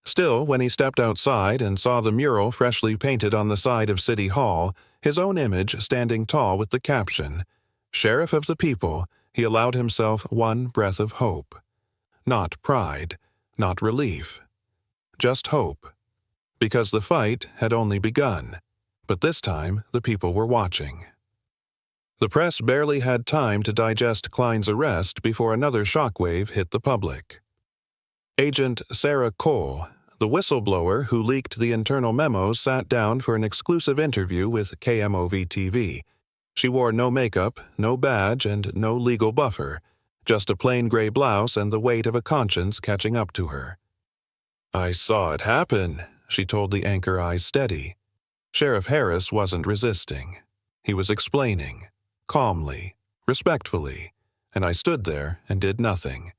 Still, when he stepped outside and saw the mural freshly painted on the side of City Hall, his own image standing tall with the caption, "Sheriff of the People," he allowed himself one breath of hope. Not pride, not relief. Just hope. Because the fight had only begun, but this time the people were watching. The press barely had time to digest Klein's arrest before another shockwave hit the public. Agent Sarah Cole, the whistleblower who leaked the internal memos, sat down for an exclusive interview with KMOV-TV. She wore no makeup, no badge, and no legal buffer, just a plain gray blouse and the weight of a conscience catching up to her. "I saw it happen," she told the anchor, eyes steady. Sheriff Harris wasn't resisting. He was explaining, calmly, respectfully, and I stood there and did nothing.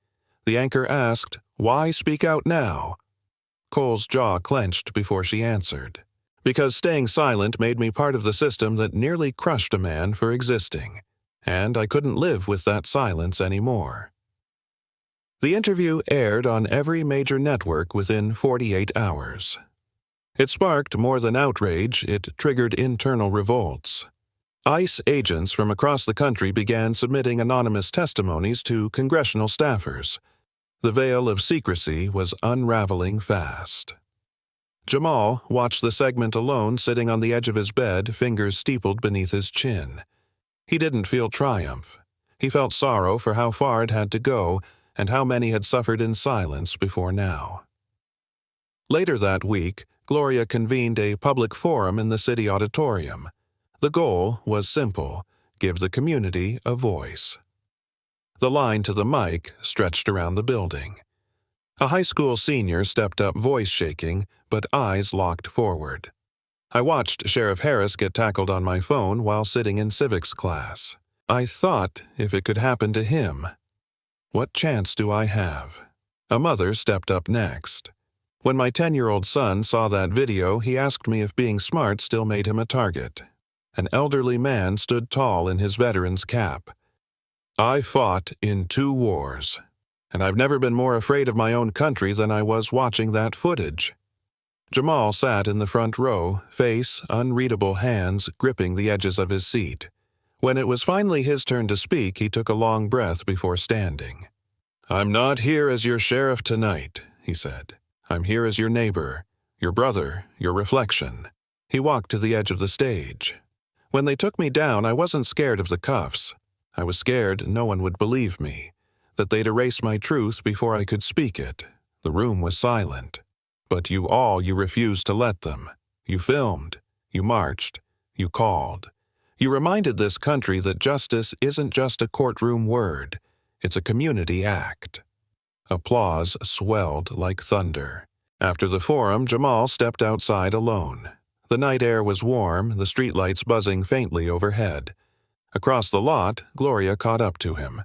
The anchor asked, "Why speak out now?" Cole's jaw clenched before she answered. "Because staying silent made me part of the system that nearly crushed a man for existing, and I couldn't live with that silence anymore." The interview aired on every major network within 48 hours. It sparked more than outrage, it triggered internal revolts. ICE agents from across the country began submitting anonymous testimonies to congressional staffers. The veil of secrecy was unraveling fast. Jamal watched the segment alone, sitting on the edge of his bed, fingers steepled beneath his chin. He didn't feel triumph. He felt sorrow for how far it had to go and how many had suffered in silence before now. Later that week, Gloria convened a public forum in the city auditorium. The goal was simple: give the community a voice. The line to the mic stretched around the building. A high school senior stepped up, voice shaking, but eyes locked forward. I watched Sheriff Harris get tackled on my phone while sitting in civics class. I thought if it could happen to him. What chance do I have? A mother stepped up next. When my 10-year-old son saw that video, he asked me if being smart still made him a target. An elderly man stood tall in his veteran's cap. "I fought in 2 wars, and I've never been more afraid of my own country than I was watching that footage." Jamal sat in the front row, face, unreadable hands gripping the edges of his seat. When it was finally his turn to speak, he took a long breath before standing. "I'm not here as your sheriff tonight," he said. "I'm here as your neighbor, your brother, your reflection." He walked to the edge of the stage. When they took me down, I wasn't scared of the cuffs. I was scared no one would believe me, that they'd erase my truth before I could speak it. The room was silent. But you refused to let them. You filmed. You marched. You called. You reminded this country that justice isn't just a courtroom word. It's a community act. Applause swelled like thunder. After the forum, Jamal stepped outside alone. The night air was warm, the streetlights buzzing faintly overhead. Across the lot, Gloria caught up to him.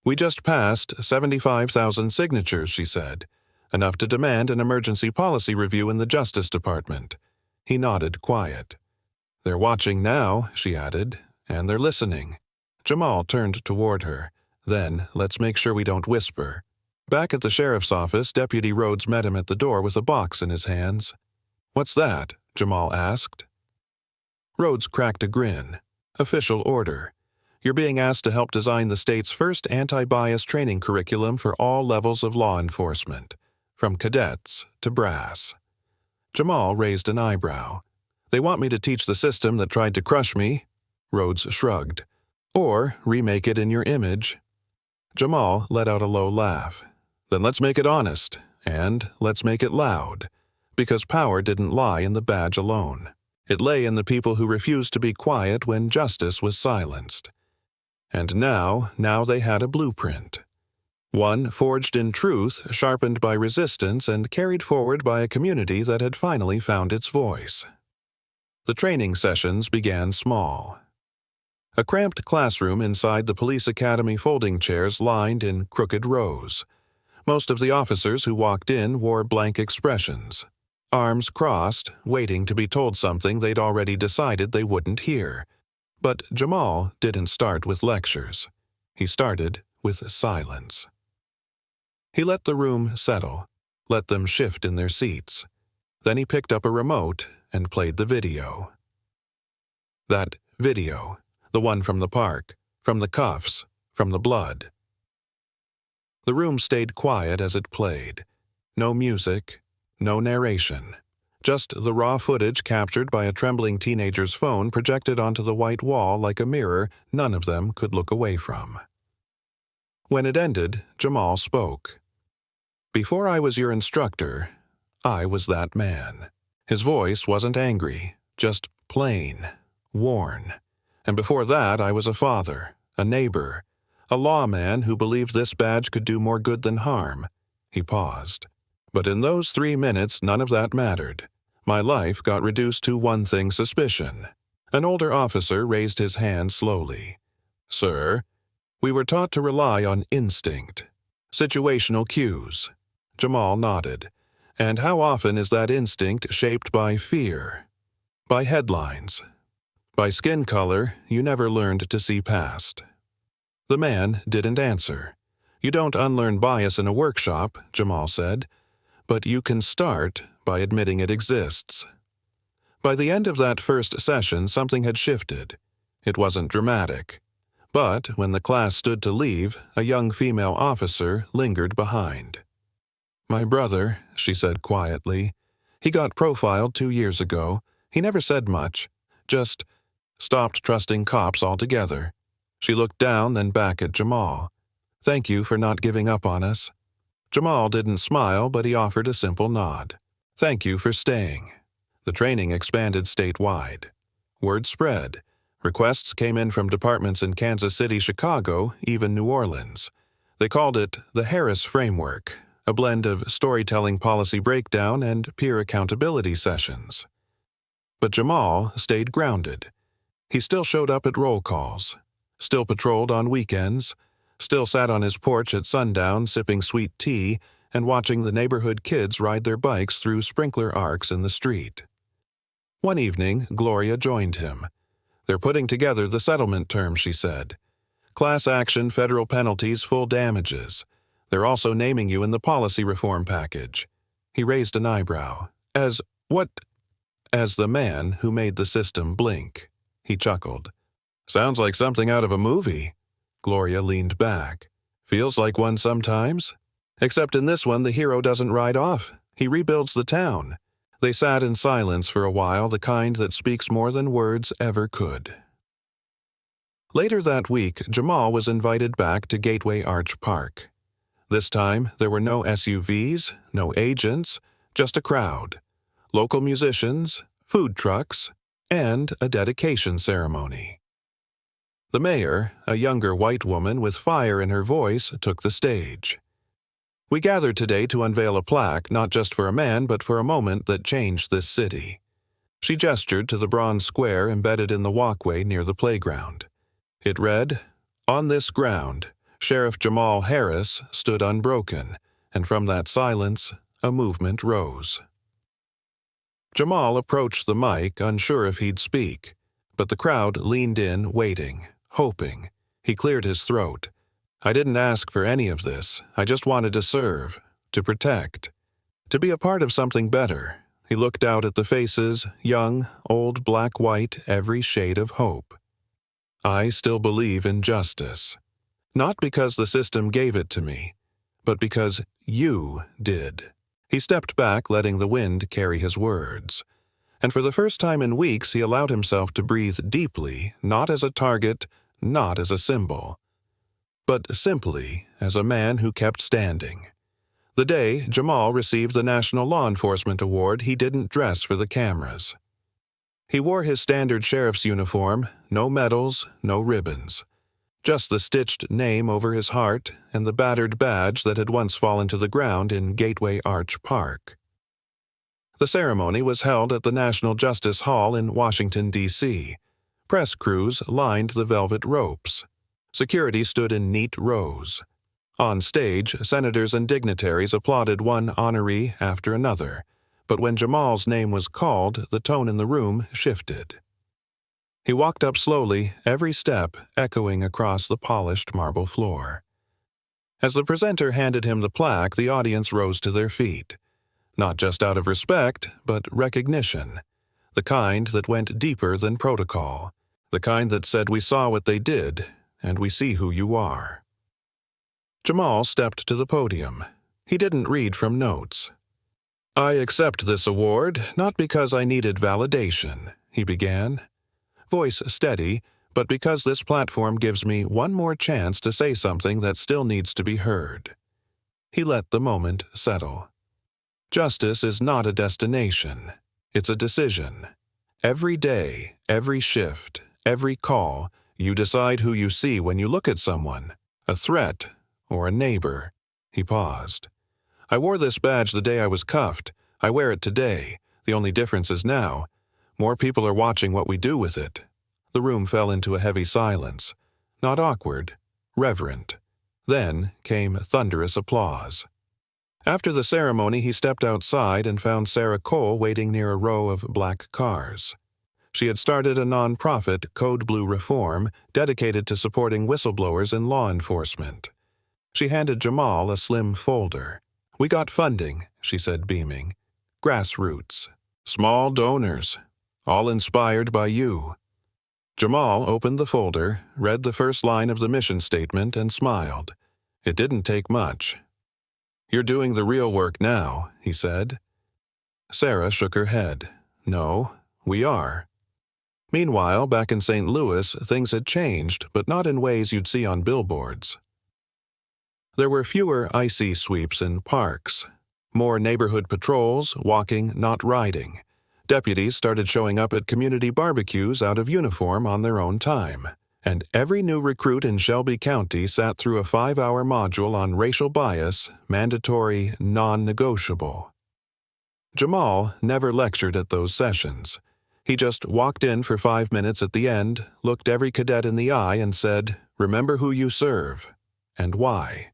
"We just passed 75,000 signatures," she said, "enough to demand an emergency policy review in the Justice Department." He nodded, quiet. "They're watching now," she added, "and they're listening." Jamal turned toward her. "Then, let's make sure we don't whisper." Back at the sheriff's office, Deputy Rhodes met him at the door with a box in his hands. "What's that?" Jamal asked. Rhodes cracked a grin. "Official order. You're being asked to help design the state's first anti-bias training curriculum for all levels of law enforcement, from cadets to brass." Jamal raised an eyebrow. "They want me to teach the system that tried to crush me?" Rhodes shrugged. "Or remake it in your image." Jamal let out a low laugh. "Then let's make it honest, and let's make it loud, because power didn't lie in the badge alone. It lay in the people who refused to be quiet when justice was silenced. And now they had a blueprint. One forged in truth, sharpened by resistance, and carried forward by a community that had finally found its voice." The training sessions began small. A cramped classroom inside the police academy, folding chairs lined in crooked rows. Most of the officers who walked in wore blank expressions, arms crossed, waiting to be told something they'd already decided they wouldn't hear. But Jamal didn't start with lectures. He started with silence. He let the room settle, let them shift in their seats. Then he picked up a remote and played the video. That video, the one from the park, from the cuffs, from the blood. The room stayed quiet as it played. No music, no narration. Just the raw footage captured by a trembling teenager's phone projected onto the white wall like a mirror none of them could look away from. When it ended, Jamal spoke. "Before I was your instructor, I was that man." His voice wasn't angry, just plain, worn. "And before that, I was a father, a neighbor, a lawman who believed this badge could do more good than harm." He paused. "But in those 3 minutes, none of that mattered. My life got reduced to one thing: suspicion." An older officer raised his hand slowly. "Sir, we were taught to rely on instinct, situational cues." Jamal nodded. "And how often is that instinct shaped by fear? By headlines? By skin color you never learned to see past?" The man didn't answer. "You don't unlearn bias in a workshop," Jamal said, "but you can start by admitting it exists." By the end of that first session, something had shifted. It wasn't dramatic. But when the class stood to leave, a young female officer lingered behind. "My brother," she said quietly. "He got profiled 2 years ago. He never said much. Just stopped trusting cops altogether." She looked down, then back at Jamal. "Thank you for not giving up on us." Jamal didn't smile, but he offered a simple nod. "Thank you for staying." The training expanded statewide. Word spread. Requests came in from departments in Kansas City, Chicago, even New Orleans. They called it the Harris Framework, a blend of storytelling, policy breakdown, and peer accountability sessions. But Jamal stayed grounded. He still showed up at roll calls, still patrolled on weekends, still sat on his porch at sundown sipping sweet tea and watching the neighborhood kids ride their bikes through sprinkler arcs in the street. One evening, Gloria joined him. "They're putting together the settlement terms," she said. "Class action, federal penalties, full damages. They're also naming you in the policy reform package." He raised an eyebrow. "As what?" "As the man who made the system blink." He chuckled. "Sounds like something out of a movie." Gloria leaned back. "Feels like one sometimes. Except in this one, the hero doesn't ride off. He rebuilds the town." They sat in silence for a while, the kind that speaks more than words ever could. Later that week, Jamal was invited back to Gateway Arch Park. This time, there were no SUVs, no agents, just a crowd. Local musicians, food trucks, and a dedication ceremony. The mayor, a younger white woman with fire in her voice, took the stage. We gathered today to unveil a plaque not just for a man but for a moment that changed this city. She gestured to the bronze square embedded in the walkway near the playground. It read, "On this ground, Sheriff Jamal Harris stood unbroken, and from that silence, a movement rose." Jamal approached the mic, unsure if he'd speak, but the crowd leaned in, waiting, hoping. He cleared his throat. "I didn't ask for any of this. I just wanted to serve, to protect, to be a part of something better." He looked out at the faces, young, old, black, white, every shade of hope. "I still believe in justice. Not because the system gave it to me, but because you did." He stepped back, letting the wind carry his words. And for the first time in weeks, he allowed himself to breathe deeply, not as a target, not as a symbol, but simply as a man who kept standing. The day Jamal received the National Law Enforcement Award, he didn't dress for the cameras. He wore his standard sheriff's uniform, no medals, no ribbons. Just the stitched name over his heart and the battered badge that had once fallen to the ground in Gateway Arch Park. The ceremony was held at the National Justice Hall in Washington, D.C. Press crews lined the velvet ropes. Security stood in neat rows. On stage, senators and dignitaries applauded one honoree after another, but when Jamal's name was called, the tone in the room shifted. He walked up slowly, every step echoing across the polished marble floor. As the presenter handed him the plaque, the audience rose to their feet. Not just out of respect, but recognition. The kind that went deeper than protocol. The kind that said, "We saw what they did, and we see who you are." Jamal stepped to the podium. He didn't read from notes. "I accept this award, not because I needed validation," he began. Voice steady, "but because this platform gives me one more chance to say something that still needs to be heard." He let the moment settle. Justice is not a destination. It's a decision. Every day, every shift, every call, you decide who you see when you look at someone, a threat or a neighbor. He paused. "I wore this badge the day I was cuffed. I wear it today. The only difference is now, more people are watching what we do with it." The room fell into a heavy silence. Not awkward, reverent. Then came thunderous applause. After the ceremony, he stepped outside and found Sarah Cole waiting near a row of black cars. She had started a nonprofit, Code Blue Reform, dedicated to supporting whistleblowers in law enforcement. She handed Jamal a slim folder. "We got funding," she said, beaming. "Grassroots. Small donors. All inspired by you." Jamal opened the folder, read the first line of the mission statement, and smiled. It didn't take much. "You're doing the real work now," he said. Sarah shook her head. "No, we are." Meanwhile, back in St. Louis, things had changed, but not in ways you'd see on billboards. There were fewer icy sweeps in parks. More neighborhood patrols, walking, not riding. Deputies started showing up at community barbecues out of uniform on their own time. And every new recruit in Shelby County sat through a 5-hour module on racial bias, mandatory, non-negotiable. Jamal never lectured at those sessions. He just walked in for 5 minutes at the end, looked every cadet in the eye and said, "Remember who you serve, and why."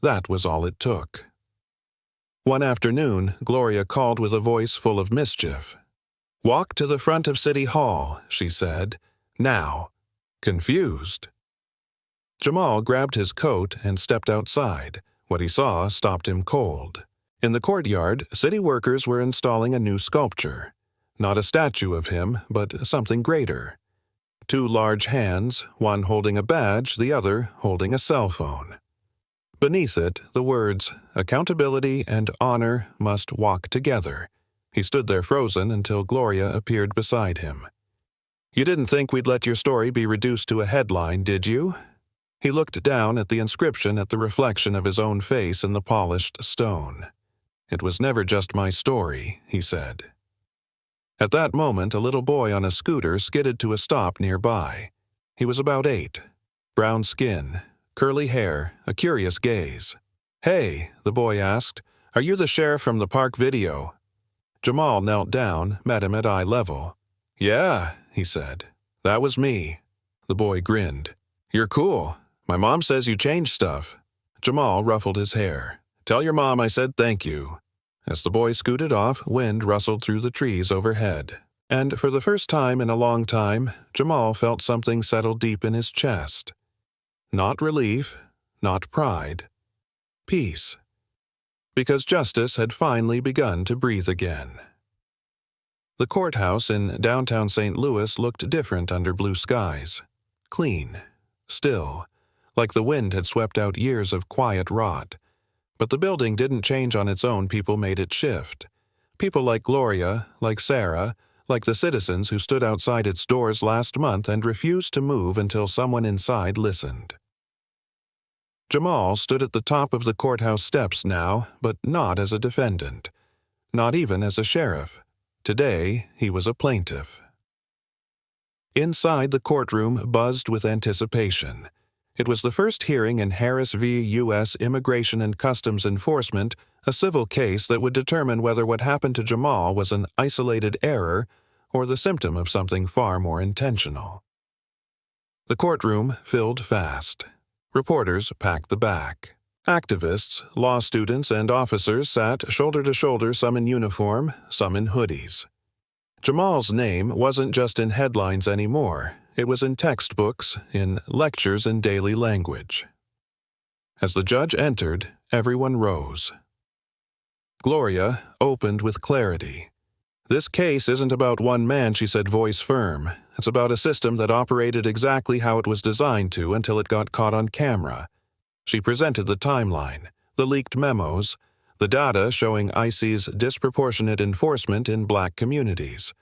That was all it took. One afternoon, Gloria called with a voice full of mischief. "Walk to the front of City Hall," she said. "Now." Confused. Jamal grabbed his coat and stepped outside. What he saw stopped him cold. In the courtyard, city workers were installing a new sculpture. Not a statue of him, but something greater. 2 large hands, one holding a badge, the other holding a cell phone. Beneath it, the words, "Accountability and honor must walk together." He stood there frozen until Gloria appeared beside him. "You didn't think we'd let your story be reduced to a headline, did you?" He looked down at the inscription at the reflection of his own face in the polished stone. "It was never just my story," he said. At that moment, a little boy on a scooter skidded to a stop nearby. He was about 8. Brown skin, curly hair, a curious gaze. "Hey," the boy asked, "are you the sheriff from the park video?" Jamal knelt down, met him at eye level. "Yeah," he said. "That was me." The boy grinned. "You're cool. My mom says you change stuff." Jamal ruffled his hair. "Tell your mom I said thank you." As the boy scooted off, wind rustled through the trees overhead. And for the first time in a long time, Jamal felt something settle deep in his chest. Not relief, not pride. Peace. Because justice had finally begun to breathe again. The courthouse in downtown St. Louis looked different under blue skies. Clean. Still. Like the wind had swept out years of quiet rot. But the building didn't change on its own. People made it shift. People like Gloria, like Sarah, like the citizens who stood outside its doors last month and refused to move until someone inside listened. Jamal stood at the top of the courthouse steps now, but not as a defendant. Not even as a sheriff. Today, he was a plaintiff. Inside, the courtroom buzzed with anticipation. It was the first hearing in Harris v. U.S. Immigration and Customs Enforcement, a civil case that would determine whether what happened to Jamal was an isolated error or the symptom of something far more intentional. The courtroom filled fast. Reporters packed the back. Activists, law students, and officers sat shoulder to shoulder, some in uniform, some in hoodies. Jamal's name wasn't just in headlines anymore. It was in textbooks, in lectures in daily language. As the judge entered, everyone rose. Gloria opened with clarity. "This case isn't about one man," she said, voice firm. "It's about a system that operated exactly how it was designed to until it got caught on camera." She presented the timeline, the leaked memos, the data showing ICE's disproportionate enforcement in black communities,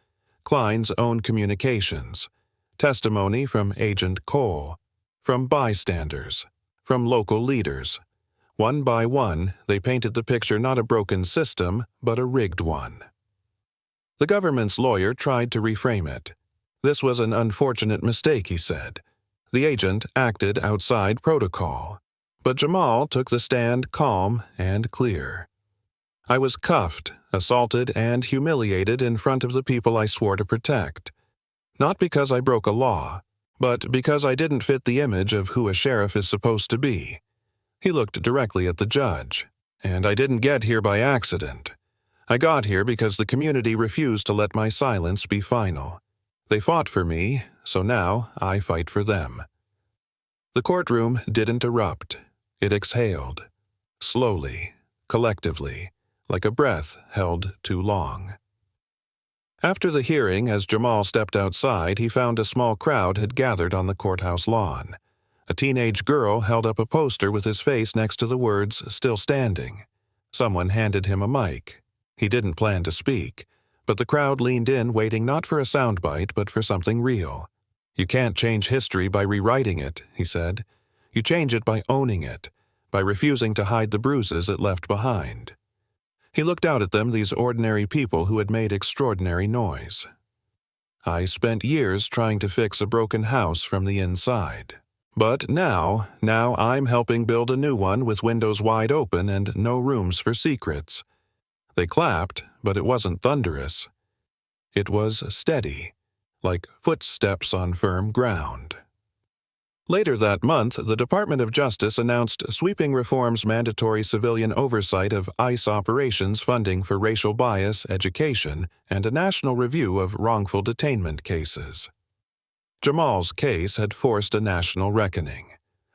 Klein's own communications, testimony from Agent Cole, from bystanders, from local leaders. One by one, they painted the picture not a broken system, but a rigged one. The government's lawyer tried to reframe it. "This was an unfortunate mistake," he said. "The agent acted outside protocol." But Jamal took the stand calm and clear. "I was cuffed, assaulted, and humiliated in front of the people I swore to protect. Not because I broke a law, but because I didn't fit the image of who a sheriff is supposed to be." He looked directly at the judge. "And I didn't get here by accident. I got here because the community refused to let my silence be final. They fought for me, so now I fight for them." The courtroom didn't erupt. It exhaled. Slowly, collectively, like a breath held too long. After the hearing, as Jamal stepped outside, he found a small crowd had gathered on the courthouse lawn. A teenage girl held up a poster with his face next to the words, "Still Standing." Someone handed him a mic. He didn't plan to speak, but the crowd leaned in, waiting not for a soundbite, but for something real. "You can't change history by rewriting it," he said. "You change it by owning it, by refusing to hide the bruises it left behind." He looked out at them, these ordinary people who had made extraordinary noise. "I spent years trying to fix a broken house from the inside. But now I'm helping build a new one with windows wide open and no rooms for secrets." They clapped, but it wasn't thunderous. It was steady, like footsteps on firm ground. Later that month, the Department of Justice announced sweeping reforms, mandatory civilian oversight of ICE operations, funding for racial bias education, and a national review of wrongful detainment cases. Jamal's case had forced a national reckoning.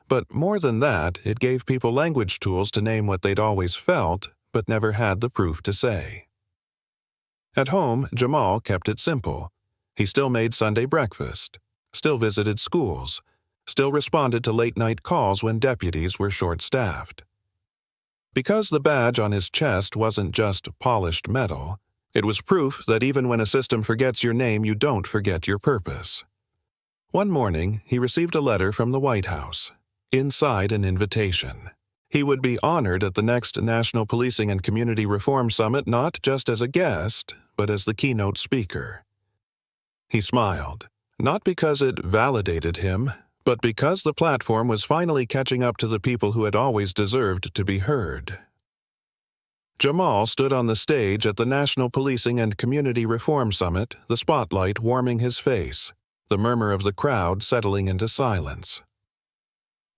But more than that, it gave people language tools to name what they'd always felt, but never had the proof to say. At home, Jamal kept it simple. He still made Sunday breakfast, still visited schools, still responded to late-night calls when deputies were short-staffed. Because the badge on his chest wasn't just polished metal, it was proof that even when a system forgets your name, you don't forget your purpose. One morning, he received a letter from the White House. Inside, an invitation. He would be honored at the next National Policing and Community Reform Summit not just as a guest, but as the keynote speaker. He smiled, not because it validated him, but because the platform was finally catching up to the people who had always deserved to be heard. Jamal stood on the stage at the National Policing and Community Reform Summit, the spotlight warming his face, the murmur of the crowd settling into silence.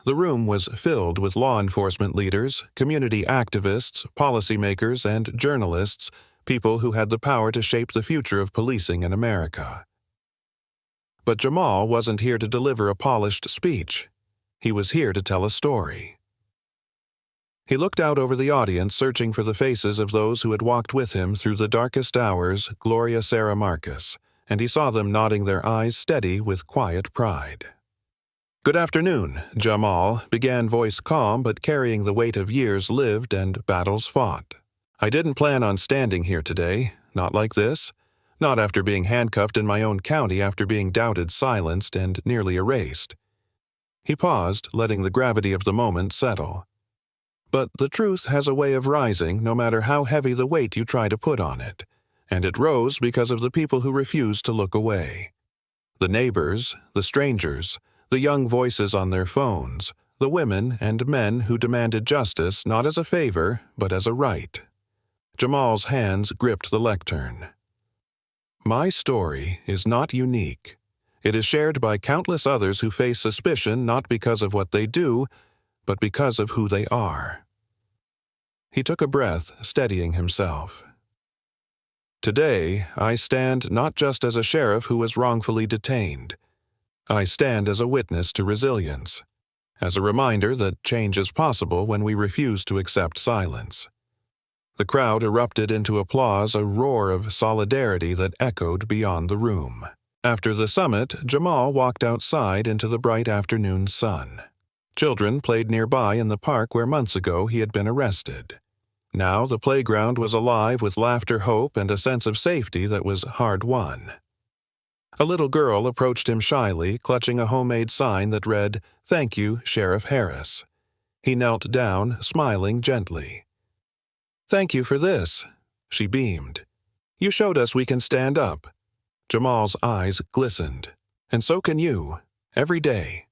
The room was filled with law enforcement leaders, community activists, policymakers, and journalists, people who had the power to shape the future of policing in America. But Jamal wasn't here to deliver a polished speech. He was here to tell a story. He looked out over the audience, searching for the faces of those who had walked with him through the darkest hours, Gloria Sarah Marcus, and he saw them nodding their eyes steady with quiet pride. "Good afternoon," Jamal began, voice calm but carrying the weight of years lived and battles fought. "I didn't plan on standing here today, not like this, not after being handcuffed in my own county, after being doubted, silenced, and nearly erased." He paused, letting the gravity of the moment settle. But the truth has a way of rising no matter how heavy the weight you try to put on it, and it rose because of the people who refused to look away. The neighbors, the strangers, the young voices on their phones, the women and men who demanded justice not as a favor but as a right. Jamal's hands gripped the lectern. "My story is not unique. It is shared by countless others who face suspicion not because of what they do, but because of who they are." He took a breath, steadying himself. "Today, I stand not just as a sheriff who was wrongfully detained. I stand as a witness to resilience, as a reminder that change is possible when we refuse to accept silence." The crowd erupted into applause, a roar of solidarity that echoed beyond the room. After the summit, Jamal walked outside into the bright afternoon sun. Children played nearby in the park where months ago he had been arrested. Now the playground was alive with laughter, hope, and a sense of safety that was hard-won. A little girl approached him shyly, clutching a homemade sign that read, "Thank you, Sheriff Harris." He knelt down, smiling gently. "Thank you for this," she beamed. "You showed us we can stand up." Jamal's eyes glistened. "And so can you, every day."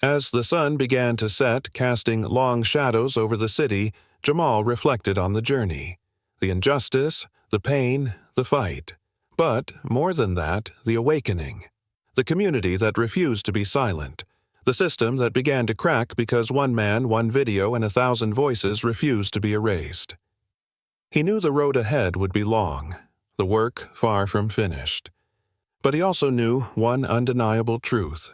As the sun began to set, casting long shadows over the city, Jamal reflected on the journey, the injustice, the pain, the fight. But, more than that, the awakening. The community that refused to be silent. The system that began to crack because one man, one video, and 1,000 voices refused to be erased. He knew the road ahead would be long, the work far from finished. But he also knew one undeniable truth.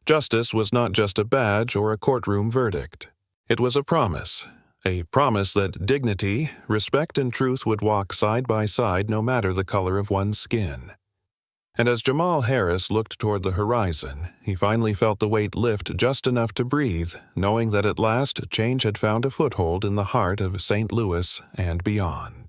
Justice was not just a badge or a courtroom verdict. It was a promise that dignity, respect, and truth would walk side by side no matter the color of one's skin. And as Jamal Harris looked toward the horizon, he finally felt the weight lift just enough to breathe, knowing that at last change had found a foothold in the heart of St. Louis and beyond.